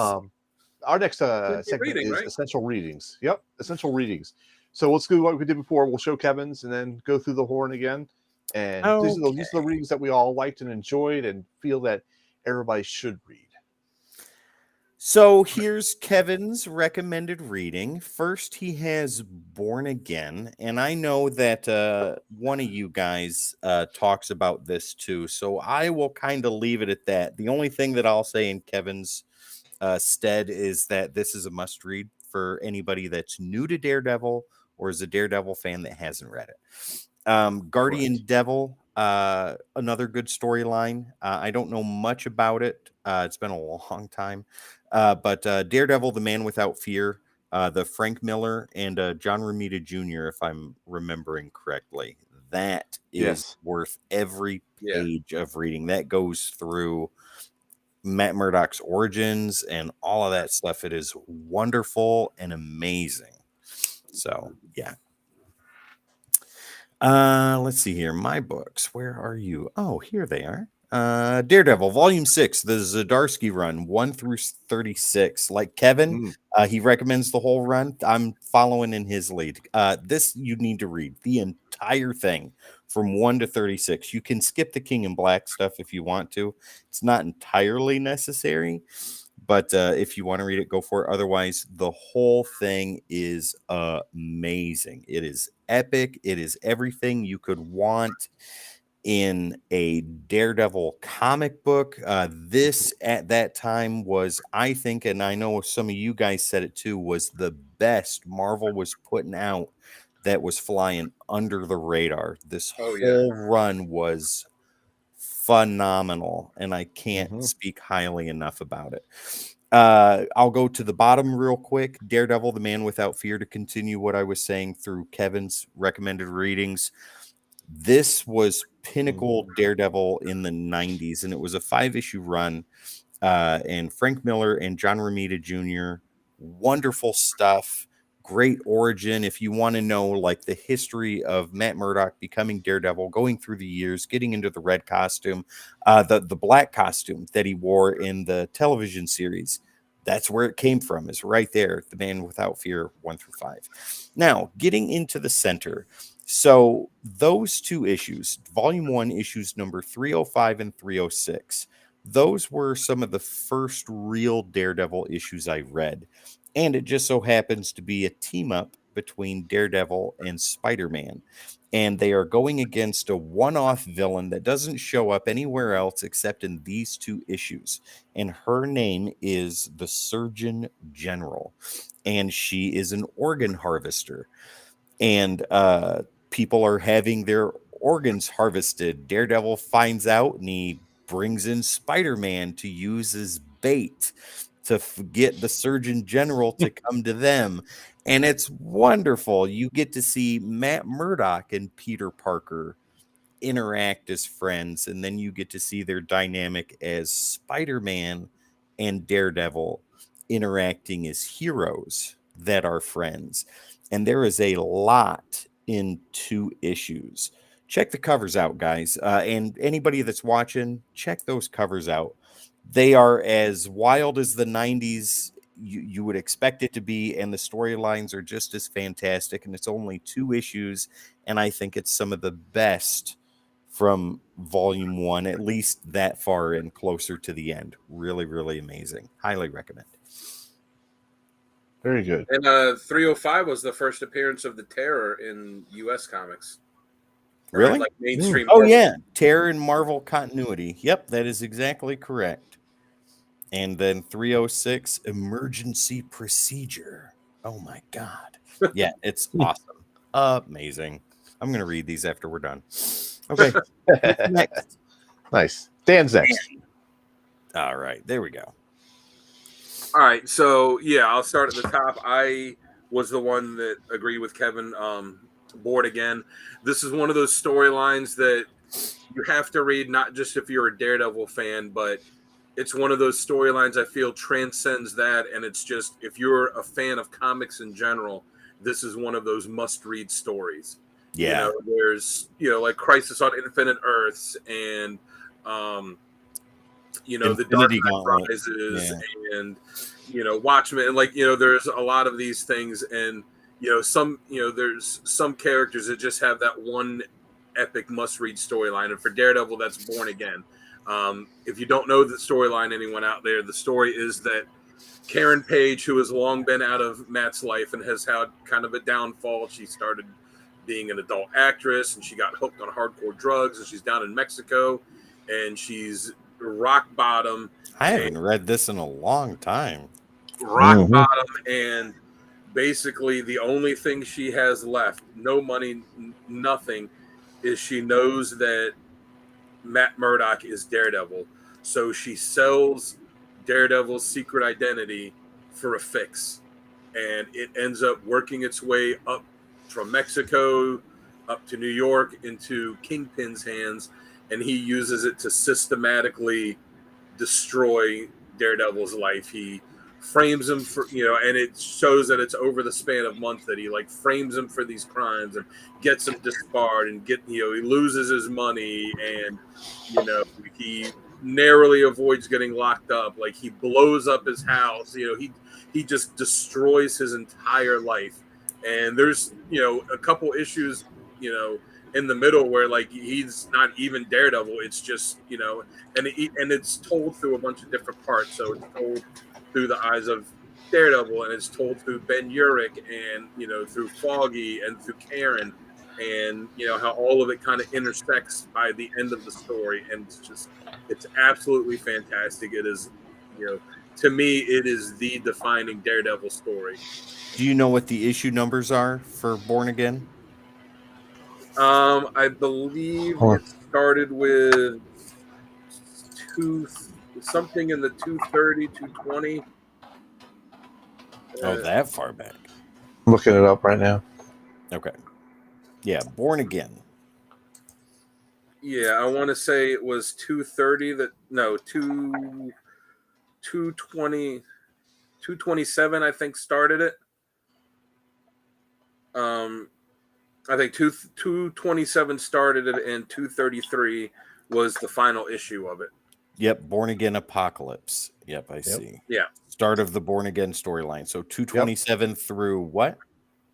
Our next segment is essential readings. Yep, essential readings. So let's do what we did before. We'll show Kevin's and then go through the horn again. And these are the readings that we all liked and enjoyed and feel that everybody should read. So here's Kevin's recommended reading. First, he has Born Again. And I know that one of you guys talks about this too. So I will kind of leave it at that. The only thing that I'll say in Kevin's stead is that this is a must read for anybody that's new to Daredevil or is a Daredevil fan that hasn't read it. Guardian Devil, another good storyline. I don't know much about it. It's been a long time. But Daredevil, The Man Without Fear, the Frank Miller and John Romita Jr., if I'm remembering correctly. That is worth every page of reading. That goes through Matt Murdock's origins and all of that stuff. It is wonderful and amazing. So, yeah. Let's see here. My books. Where are you? Oh, here they are. Daredevil, Volume 6, the Zdarsky run, 1 through 36. Like Kevin, he recommends the whole run. I'm following in his lead. This you need to read the entire thing from 1 to 36. You can skip the King in Black stuff if you want to. It's not entirely necessary, but if you want to read it, go for it. Otherwise, the whole thing is amazing. It is epic. It is everything you could want in a Daredevil comic book. This at that time was, I think, and I know some of you guys said it too, was the best Marvel was putting out that was flying under the radar. This whole run was phenomenal, and I can't speak highly enough about it. I'll go to the bottom real quick. Daredevil, The Man Without Fear, to continue what I was saying through Kevin's recommended readings. This was pinnacle Daredevil in the 90s, and it was a 5-issue run. And Frank Miller and John Romita Jr., wonderful stuff. Great origin. If you want to know like the history of Matt Murdock becoming Daredevil, going through the years, getting into the red costume, the black costume that he wore in the television series, that's where it came from, is right there. The Man Without Fear, 1 through 5. Now, getting into the center. So those two issues, Volume 1, issues number 305 and 306, those were some of the first real Daredevil issues I read. And it just so happens to be a team up between Daredevil and Spider-Man. And they are going against a one-off villain that doesn't show up anywhere else except in these two issues. And her name is the Surgeon General. And she is an organ harvester. And people are having their organs harvested. Daredevil finds out and he brings in Spider-Man to use as bait to get the Surgeon General to come to them. And it's wonderful. You get to see Matt Murdock and Peter Parker interact as friends, and then you get to see their dynamic as Spider-Man and Daredevil interacting as heroes that are friends. And there is a lot in 2 issues. Check the covers out, guys. And anybody that's watching, check those covers out. They are as wild as the 90s you would expect it to be, and the storylines are just as fantastic. And it's only 2 issues, and I think it's some of the best from volume 1, at least that far and closer to the end. Really, really amazing. Highly recommend. Very good. And 305 was the first appearance of the Terror in U.S. comics. Really? Like mainstream. Oh, yeah. Terror in Marvel continuity. Yep, that is exactly correct. And then 306, Emergency Procedure. Oh, my God. Yeah, it's awesome. Amazing. I'm going to read these after we're done. Okay. Next. Nice. Dan's next. All right. There we go. All right. So, yeah, I'll start at the top. I was the one that agreed with Kevin. Bored again. This is one of those storylines that you have to read, not just if you're a Daredevil fan, but it's one of those storylines I feel transcends that. And it's just, if you're a fan of comics in general, this is one of those must-read stories. Yeah. There's, like Crisis on Infinite Earths and, the Dark Knight Rises and, Watchmen. And, there's a lot of these things. And, there's some characters that just have that one epic must-read storyline. And for Daredevil, that's Born Again. If you don't know the storyline, anyone out there, the story is that Karen Page, who has long been out of Matt's life and has had kind of a downfall, she started being an adult actress and she got hooked on hardcore drugs, and she's down in Mexico and she's rock bottom. I haven't read this in a long time. Rock bottom, and basically the only thing she has left, no money, nothing, is she knows that Matt Murdock is Daredevil. So she sells Daredevil's secret identity for a fix. And it ends up working its way up from Mexico up to New York into Kingpin's hands. And he uses it to systematically destroy Daredevil's life. He frames him for, and it shows that it's over the span of months that he frames him for these crimes and gets him disbarred and he loses his money, and he narrowly avoids getting locked up. He blows up his house. He just destroys his entire life. And there's a couple issues in the middle where he's not even Daredevil. It's just and it's told through a bunch of different parts. So it's told through the eyes of Daredevil, and it's told through Ben Urich, and through Foggy and through Karen, and how all of it kind of intersects by the end of the story. And it's absolutely fantastic. It is, to me, it is the defining Daredevil story. Do you know what the issue numbers are for Born Again? I believe it started with something in the 230, 220. Oh, that far back. I'm looking it up right now. Okay. Yeah, Born Again. Yeah, I want to say it was 230. 220, 227. I think started it. I think 227 started it, and 233 was the final issue of it. Yep, Born Again Apocalypse. Yep, I see. Yeah. Start of the Born Again storyline. So 227 through what?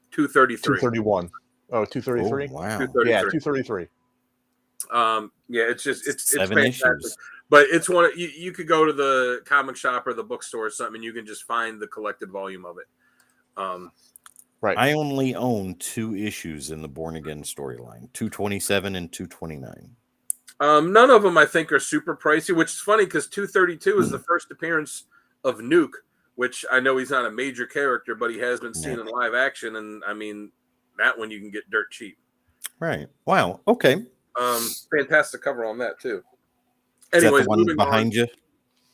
233. 231. Oh, 233? Oh, wow. 233. Yeah, 233. Yeah, it's 7 fantastic. issues. But it's one you could go to the comic shop or the bookstore or something, and you can just find the collected volume of it. Right. I only own 2 issues in the Born Again storyline, 227 and 229. None of them I think are super pricey, which is funny because 232 is the first appearance of Nuke, which I know he's not a major character, but he has been seen in live action, and I mean that one you can get dirt cheap. Right. Wow. Okay. Fantastic cover on that too. Is Anyways, that the one behind you?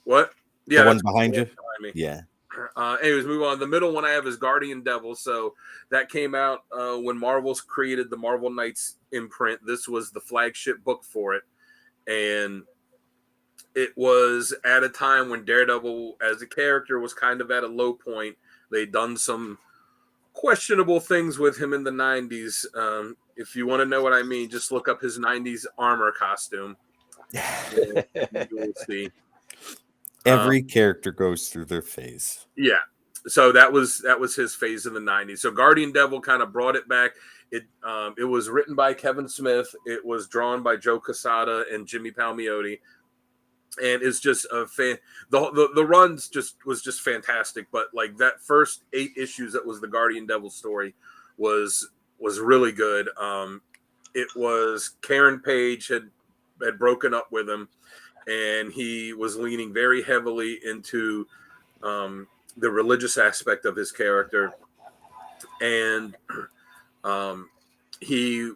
What? Yeah, The one behind you? Behind me. Yeah. Anyways, move on. The middle one I have is Guardian Devil. So that came out when Marvel's created the Marvel Knights imprint. This was the flagship book for it. And it was at a time when Daredevil as a character was kind of at a low point. They'd done some questionable things with him in the 90s. If you want to know what I mean, just look up his 90s armor costume. You will see. Every character goes through their phase. Yeah. So that was his phase in the 90s. So Guardian Devil kind of brought it back. It was written by Kevin Smith. It was drawn by Joe Quesada and Jimmy Palmiotti. And it's just a fan. The runs was just fantastic. But like that first 8 issues that was the Guardian Devil story was really good. It was Karen Page had broken up with him, and he was leaning very heavily into the religious aspect of his character, and he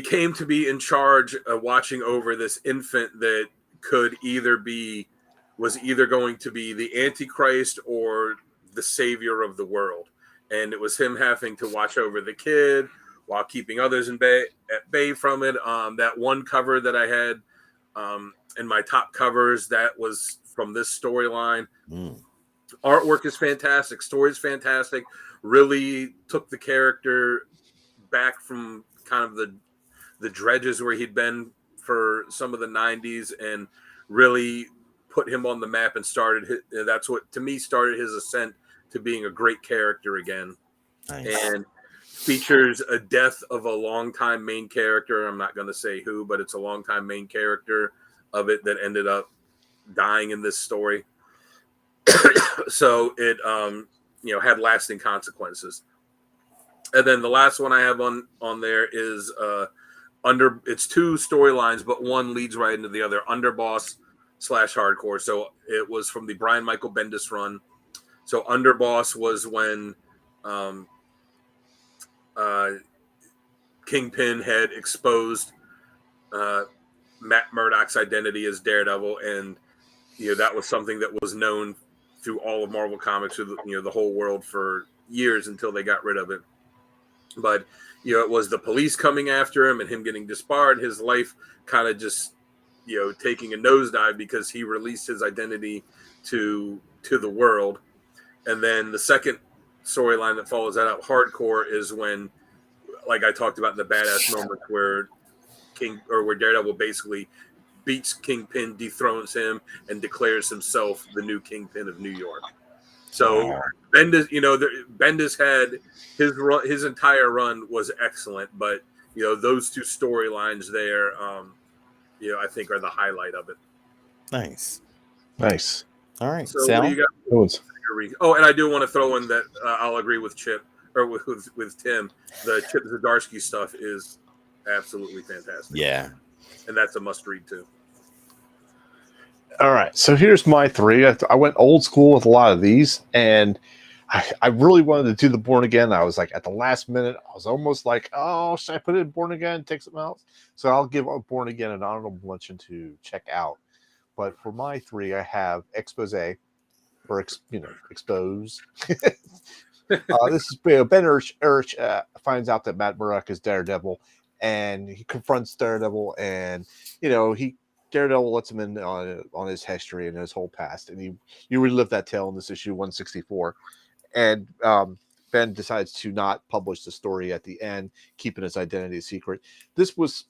came to be in charge of watching over this infant that was either going to be the Antichrist or the savior of the world. And it was him having to watch over the kid while keeping others at bay from it. That one cover that I had in my top covers, that was from this storyline. Artwork is fantastic. Story is fantastic. Really took the character back from kind of the dredges where he'd been for some of the 90s and really put him on the map and that's what to me started his ascent to being a great character again. Nice. And features a death of a longtime main character. I'm not going to say who, but it's a longtime main character of it that ended up dying in this story. So it had lasting consequences. And then the last one I have on there is it's 2 storylines, but one leads right into the other. Underboss / Hardcore. So it was from the Brian Michael Bendis run. So Underboss was when Kingpin had exposed Matt Murdock's identity as Daredevil, and that was something that was known through all of Marvel Comics, through the whole world for years until they got rid of it. But it was the police coming after him and him getting disbarred. His life kind of just taking a nosedive because he released his identity to the world. And then the second storyline that follows that up, Hardcore, is when, like I talked about in the badass moment where Daredevil basically beats Kingpin, dethrones him, and declares himself the new Kingpin of New York. So Bendis, Bendis had his entire run was excellent, but those 2 storylines there, I think are the highlight of it. Nice. All right, so Sal? what do you got? Oh, and I do want to throw in that I'll agree with Chip or with Tim. The Chip Zdarsky stuff is absolutely fantastic. Yeah, and that's a must read too. All right, so here's my 3. I went old school with a lot of these, and I really wanted to do the Born Again. I was like, at the last minute, I was almost like, oh, should I put it in Born Again, take something else? So I'll give Born Again an honorable mention to check out. But for my 3, I have Expose, or Expose. This is Ben Urich finds out that Matt Murdock is Daredevil, and he confronts Daredevil, and Daredevil lets him in on his history and his whole past, and you relive that tale in this issue 164. And Ben decides to not publish the story at the end, keeping his identity a secret. This was,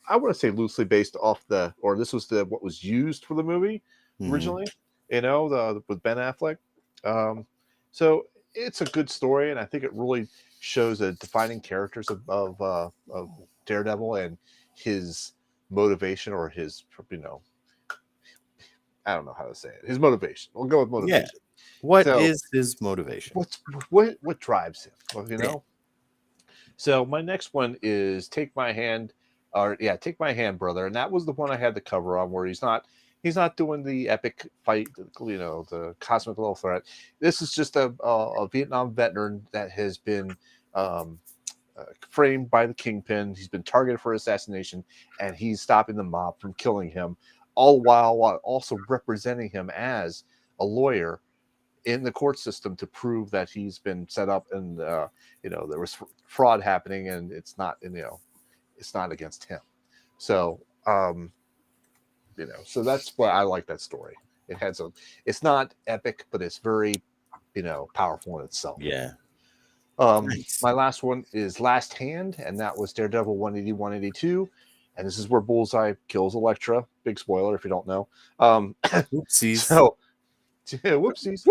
I want to say, loosely based off this was what was used for the movie originally. With Ben Affleck. So it's a good story, and I think it really shows the defining characters of Daredevil and his motivation, or his, I don't know how to say it. His motivation. We'll go with motivation. Yeah. What is his motivation? What drives him? Well, So my next one is Take My Hand, Take My Hand, Brother, and that was the one I had the cover on, where he's not doing the epic fight, the cosmic little threat. This is just a Vietnam veteran that has been framed by the Kingpin. He's been targeted for assassination, and he's stopping the mob from killing him, all while also representing him as a lawyer in the court system to prove that he's been set up and there was fraud happening, and it's not it's not against him. So so that's why I like that story. It's not epic, but it's very powerful in itself. Yeah. Nice. My last one is Last Hand, and that was Daredevil 180 182, and this is where Bullseye kills Elektra. Big spoiler if you don't know. Oopsies. So whoopsies.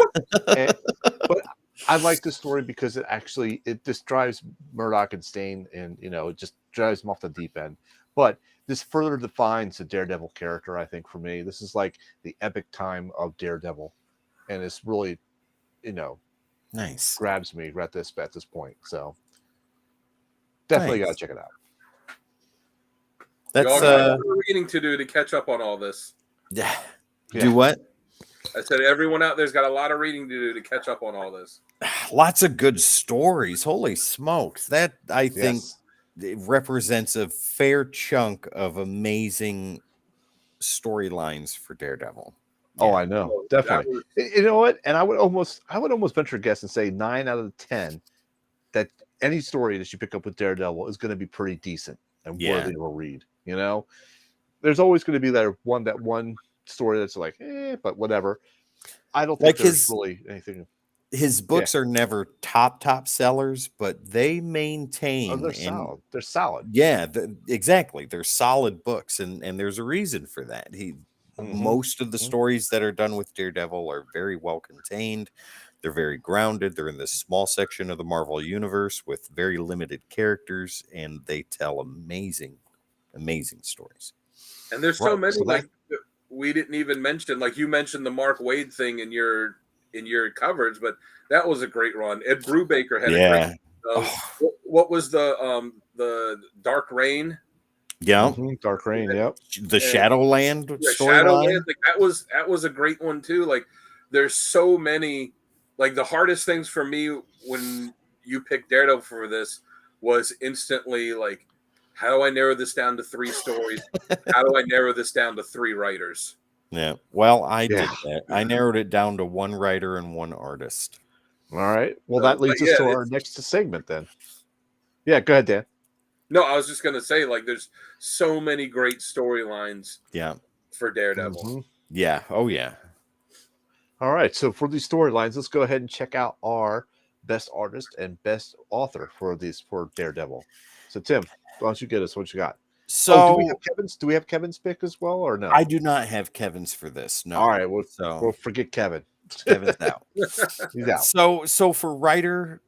But I like this story because it just drives Murdoch insane, and it just drives him off the deep end. But this further defines the Daredevil character, I think, for me. This is like the epic time of Daredevil, and it's really nice, grabs me at this point. So definitely gotta check it out. That's got reading to do to catch up on all this. Yeah. Do what? I said everyone out there's got a lot of reading to do to catch up on all this. Lots of good stories. Holy smokes. That, I think, it represents a fair chunk of amazing storylines for Daredevil. Yeah. Oh, I know. Definitely. You know what? And I would almost venture a guess and say 9 out of 10 that any story that you pick up with Daredevil is going to be pretty decent and worthy of a read. There's always going to be that one story that's like, but whatever. I don't think there's really anything. His books are never top sellers, but they maintain. They're solid. They're solid. Yeah, exactly. They're solid books, and there's a reason for that. Most of the stories that are done with Daredevil are very well contained. They're very grounded. They're in this small section of the Marvel universe with very limited characters, and they tell amazing stories. And there's so many we didn't even mention. Like you mentioned the Mark Waid thing in your coverage, but that was a great run. Ed Brubaker had a great. What was the Dark Rain? Yeah, Dark Rain. Yep. The Shadowland storyline. Like that was a great one too. Like there's so many. Like the hardest things for me when you picked Daredevil for this was instantly like, how do I narrow this down to 3 stories? How do I narrow this down to 3 writers? Yeah. Well, I did that. I narrowed it down to 1 writer and 1 artist. All right. Well, that leads us to our next segment then. Yeah, go ahead, Dan. No, I was just going to say, like, there's so many great storylines for Daredevil. Yeah. Oh, yeah. All right. So for these storylines, let's go ahead and check out our best artist and best author for Daredevil. So, Tim, why don't you get us what you got? So do we have Kevin's pick as well, or no? I do not have Kevin's for this. No. All right. We'll forget Kevin. Kevin's out. He's out. So for writer,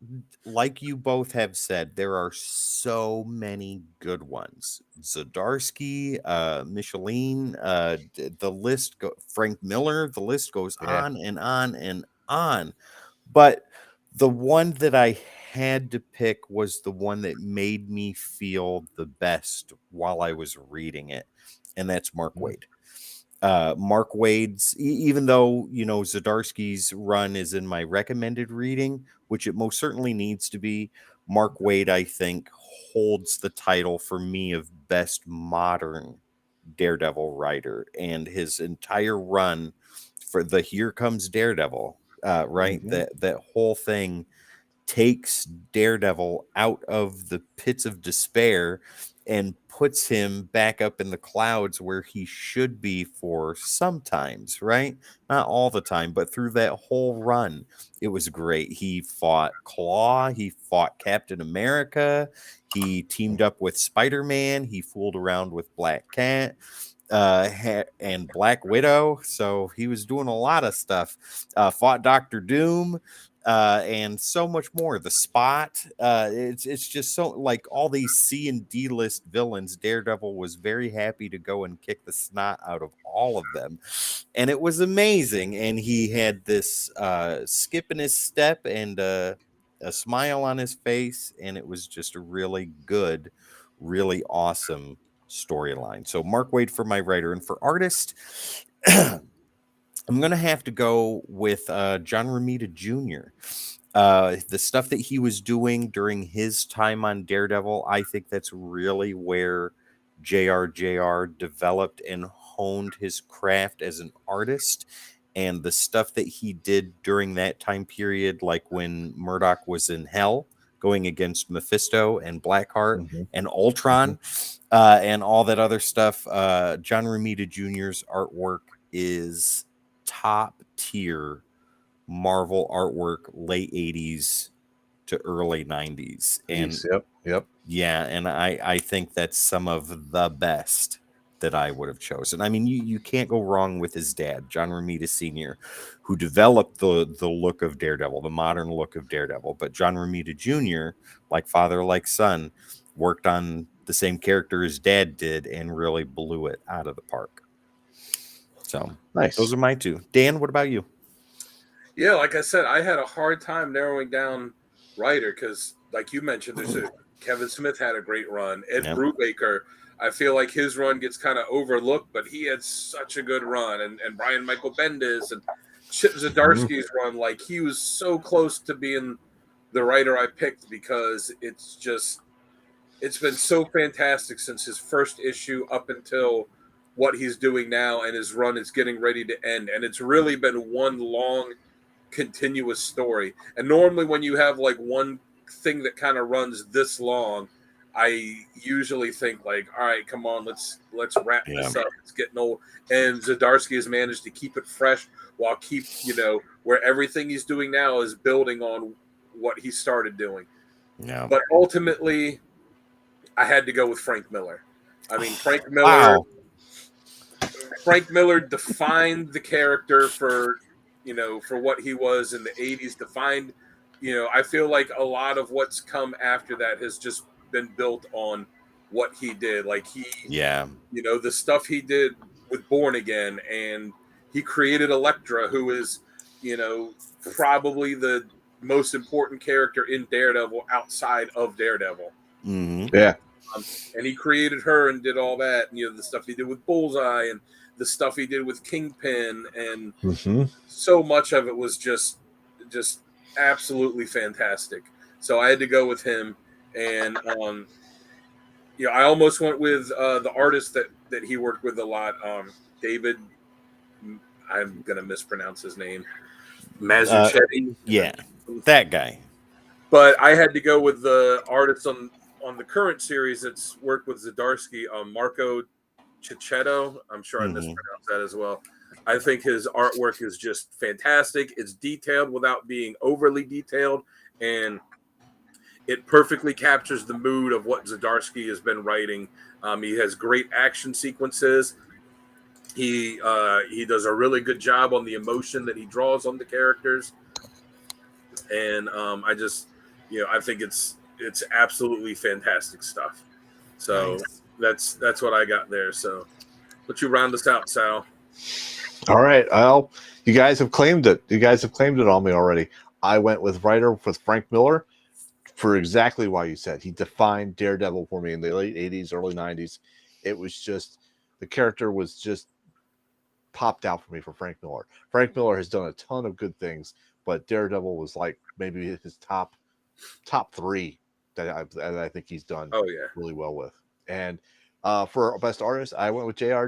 like you both have said, there are so many good ones. Zdarsky, Micheline, the list Frank Miller, the list goes on and on and on. But the one that I had to pick was the one that made me feel the best while I was reading it, and that's Mark Waid. Mark Waid's, even though Zdarsky's run is in my recommended reading, which it most certainly needs to be, Mark Waid, I think, holds the title for me of best modern Daredevil writer, and his entire run for the Here Comes Daredevil, right? That whole thing takes Daredevil out of the pits of despair and puts him back up in the clouds where he should be for sometimes, right? Not all the time, but through that whole run, it was great. He fought Claw, he fought Captain America, he teamed up with Spider-Man, he fooled around with Black Cat and Black Widow, so he was doing a lot of stuff. Fought Dr. Doom, and so much more. The Spot, it's just so, like, all these C and D list villains, Daredevil was very happy to go and kick the snot out of all of them, and it was amazing. And he had this skip in his step and a smile on his face, and it was just a really good, really awesome storyline. So Mark Waid for my writer, and for artist, I'm going to have to go with John Romita Jr. The stuff that he was doing during his time on Daredevil, I think that's really where JR developed and honed his craft as an artist. and the stuff that he did during that time period, like when Murdoch was in hell going against Mephisto and Blackheart and Ultron, and all that other stuff. John Romita Jr.'s artwork is top tier Marvel artwork, late 80s to early 90s. And yep. Yeah, and I think that's some of the best that I would have chosen. I mean, you can't go wrong with his dad, John Romita Sr., who developed the look of Daredevil, the modern look of Daredevil. But John Romita Jr., like father, like son, worked on the same character his dad did and really blew it out of the park. So nice. Those are my two. Dan, what about you? Yeah, like I said, I had a hard time narrowing down writer because, like you mentioned, Kevin Smith had a great run. Ed Brubaker, I feel like his run gets kind of overlooked, but he had such a good run. And Brian Michael Bendis and Chip Zdarsky's run, like he was so close to being the writer I picked because it's been so fantastic since his first issue up until what he's doing now, and his run is getting ready to end. And it's really been one long continuous story. And normally when you have like one thing that kind of runs this long, I usually think like, all right, come on, let's wrap this up. It's getting old. And Zdarsky has managed to keep it fresh while where everything he's doing now is building on what he started doing. Yeah. But ultimately I had to go with Frank Miller. I mean, Frank Miller defined the character for what he was in the 80s, defined, I feel like a lot of what's come after that has just been built on what he did. Like the stuff he did with Born Again, and he created Elektra, who is, probably the most important character in Daredevil outside of Daredevil. Yeah. And he created her and did all that, and, the stuff he did with Bullseye and the stuff he did with Kingpin, and so much of it was just absolutely fantastic. So I had to go with him, and I almost went with the artist that he worked with a lot, David. I'm gonna mispronounce his name, Mazzucchelli. That guy. But I had to go with the artist on the current series that's worked with Zdarsky, Marco Cicchetto. I'm sure I mispronounced that as well. I think his artwork is just fantastic. It's detailed without being overly detailed, and it perfectly captures the mood of what Zdarsky has been writing. He has great action sequences. He does a really good job on the emotion that he draws on the characters, and I think it's absolutely fantastic stuff. So that's what I got there. So let you round us out, Sal. All right. Well, you guys have claimed it. You guys have claimed it on me already. I went with Frank Miller for exactly why you said. He defined Daredevil for me in the late 80s, early 90s. It was just, the character was just popped out for me for Frank Miller. Frank Miller has done a ton of good things, but Daredevil was like maybe his top three that I think he's done really well with. And for best artist, I went with JR.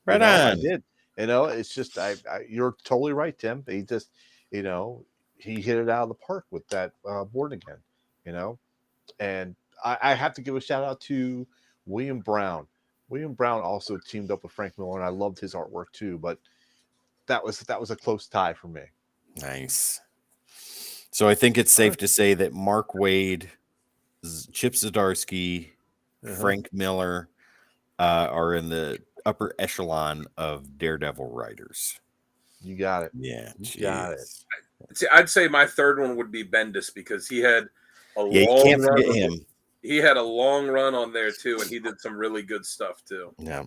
Right on. I did. It's just you're totally right, Tim. He just, he hit it out of the park with that Born Again, And I have to give a shout out to William Brown. William Brown also teamed up with Frank Miller, and I loved his artwork too. But that was a close tie for me. Nice. So I think it's safe to say that Mark Waid, Chip Zdarsky, Frank Miller are in the upper echelon of Daredevil writers. You got it. Yeah, you got it. See, I'd say my third one would be Bendis, because he had a long you can't forget run. Him. He had a long run on there too, and he did some really good stuff too. Yeah.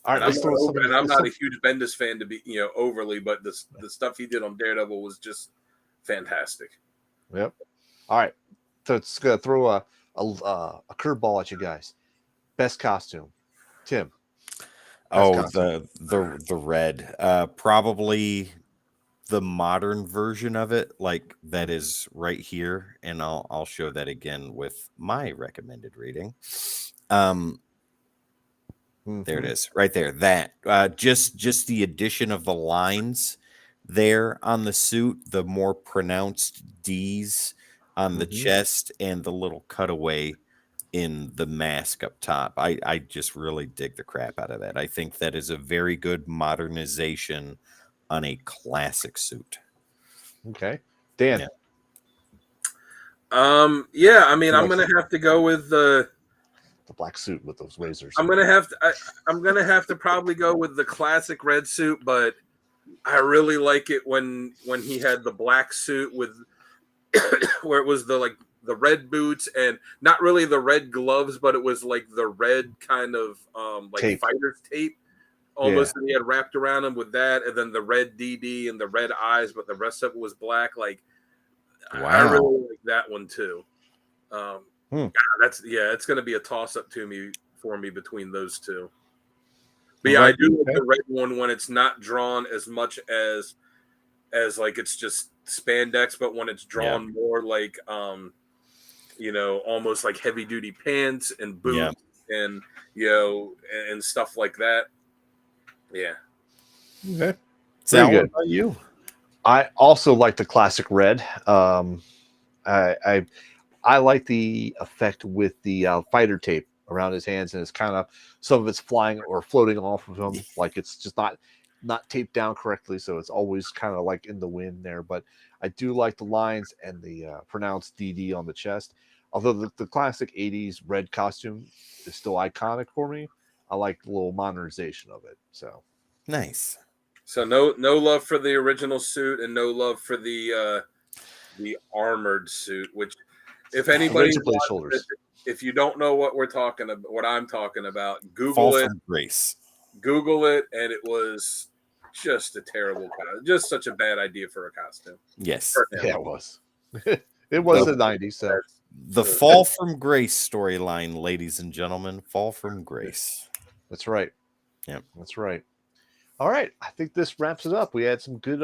All right, I'm not a huge Bendis fan to be, overly, but the stuff he did on Daredevil was just fantastic. Yep. All right, so it's gonna throw a curveball at you guys. Best costume, Tim. The red. Probably the modern version of it, like that is right here, and I'll show that again with my recommended reading. There it is, right there. That just the addition of the lines there on the suit, the more pronounced D's on the chest, and the little cutaway in the mask up top. I just really dig the crap out of that. I think that is a very good modernization on a classic suit. Okay, Dan. Yeah. Yeah, I mean, I'm gonna have to go with the black suit with those razors. I'm gonna have to probably go with the classic red suit, but I really like it when he had the black suit with where it was the red boots and not really the red gloves, but it was like the red kind of tape. fighter's tape almost that he had wrapped around him with that, and then the red DD and the red eyes, but the rest of it was black. Like, wow. I really like that one too. It's going to be a toss up for me between those two. But yeah, I do like the red one when it's not drawn as much as like it's just spandex, but when it's drawn more like almost like heavy duty pants and boots and and stuff like that. Yeah. Okay. Sal, what about you? I also like the classic red. I like the effect with the fighter tape around his hands, and it's kind of some of it's flying or floating off of him, like it's just not taped down correctly, so it's always kind of like in the wind there. But I do like the lines and the pronounced DD on the chest. Although the classic 80s red costume is still iconic for me, I like the little modernization of it. So nice. So no love for the original suit and no love for the armored suit, which if anybody if you don't know what we're talking about, what I'm talking about, Google it. Grace. Google it, and it was just a terrible costume. Just such a bad idea for a costume. Yes. Yeah, it was. It was the 90s. So the Fall from Grace storyline, ladies and gentlemen. Fall from Grace. That's right. Yeah, that's right. All right, I think this wraps it up. We had some good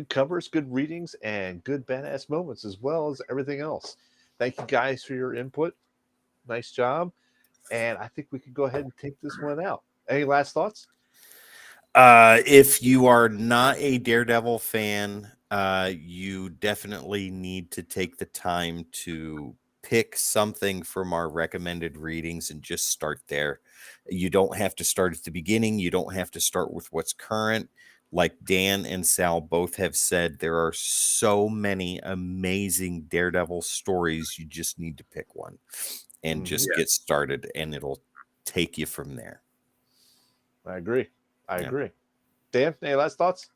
covers, good readings, and good badass moments, as well as everything else. Thank you guys for your input. Nice job. And I think we could go ahead and take this one out. Any last thoughts? If you are not a Daredevil fan, you definitely need to take the time to pick something from our recommended readings and just start there. You don't have to start at the beginning. You don't have to start with what's current. Like Dan and Sal both have said, there are so many amazing Daredevil stories. You just need to pick one and just get started, and it'll take you from there. I agree. I agree. Dan, any last thoughts?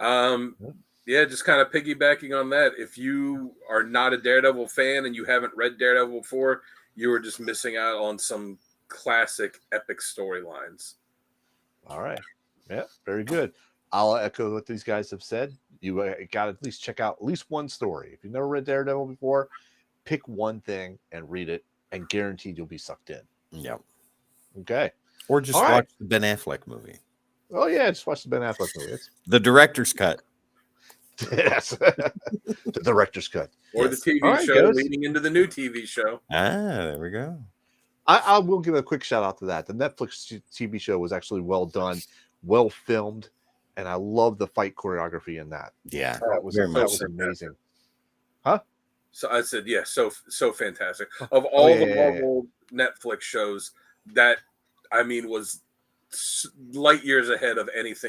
Yeah, just kind of piggybacking on that. If you are not a Daredevil fan and you haven't read Daredevil before, you are just missing out on some classic epic storylines. All right. Yeah, very good. I'll echo what these guys have said. You got to at least check out at least one story. If you've never read Daredevil before, pick one thing and read it, and guaranteed you'll be sucked in. Yep. Okay. Or just watch the Ben Affleck movie. Oh, yeah, just watch the Ben Affleck movie. The director's cut. Yes. The director's cut. Or the TV show leading into the new TV show. There we go. I will give a quick shout out to that. The Netflix TV show was actually well done, well filmed, and I love the fight choreography in that. Yeah, that was amazing. Huh? So I said, yeah, so fantastic. Of all the Marvel Netflix shows, that was light years ahead of any of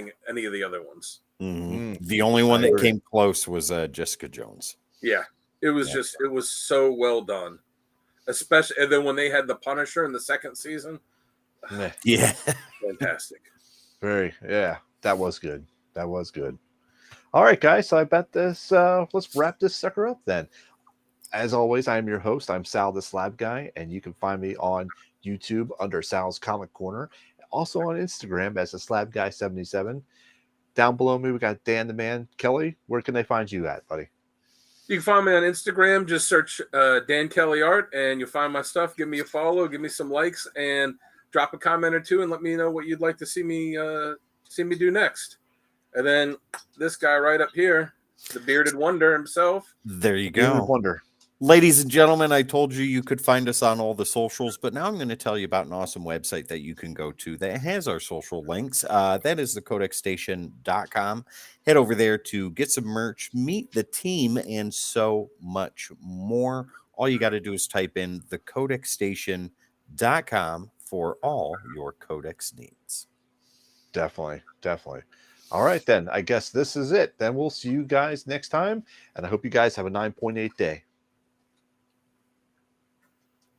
the other ones. Mm-hmm. The only one that came close was Jessica Jones. Yeah, it was it was so well done. Especially, and then when they had the Punisher in the second season, fantastic. That was good. That was good. All right, guys. So I bet this. Let's wrap this sucker up then. As always, I'm your host. I'm Sal the Slab Guy, and you can find me on YouTube under Sal's Comic Corner. Also on Instagram as the Slab Guy 77. Down below me, we got Dan the Man Kelly. Where can they find you at, buddy? You can find me on Instagram. Just search Dan Kelly Art, and you'll find my stuff. Give me a follow, give me some likes, and drop a comment or two, and let me know what you'd like to see me do next. And then this guy right up here, the bearded wonder himself. There you go. Bearded Wonder. Ladies and gentlemen, I told you could find us on all the socials, but now I'm going to tell you about an awesome website that you can go to that has our social links. That is thecodexstation.com. Head over there to get some merch, meet the team, and so much more. All you got to do is type in thecodexstation.com for all your codex needs. Definitely. All right, then. I guess this is it. Then we'll see you guys next time, and I hope you guys have a 9.8 day.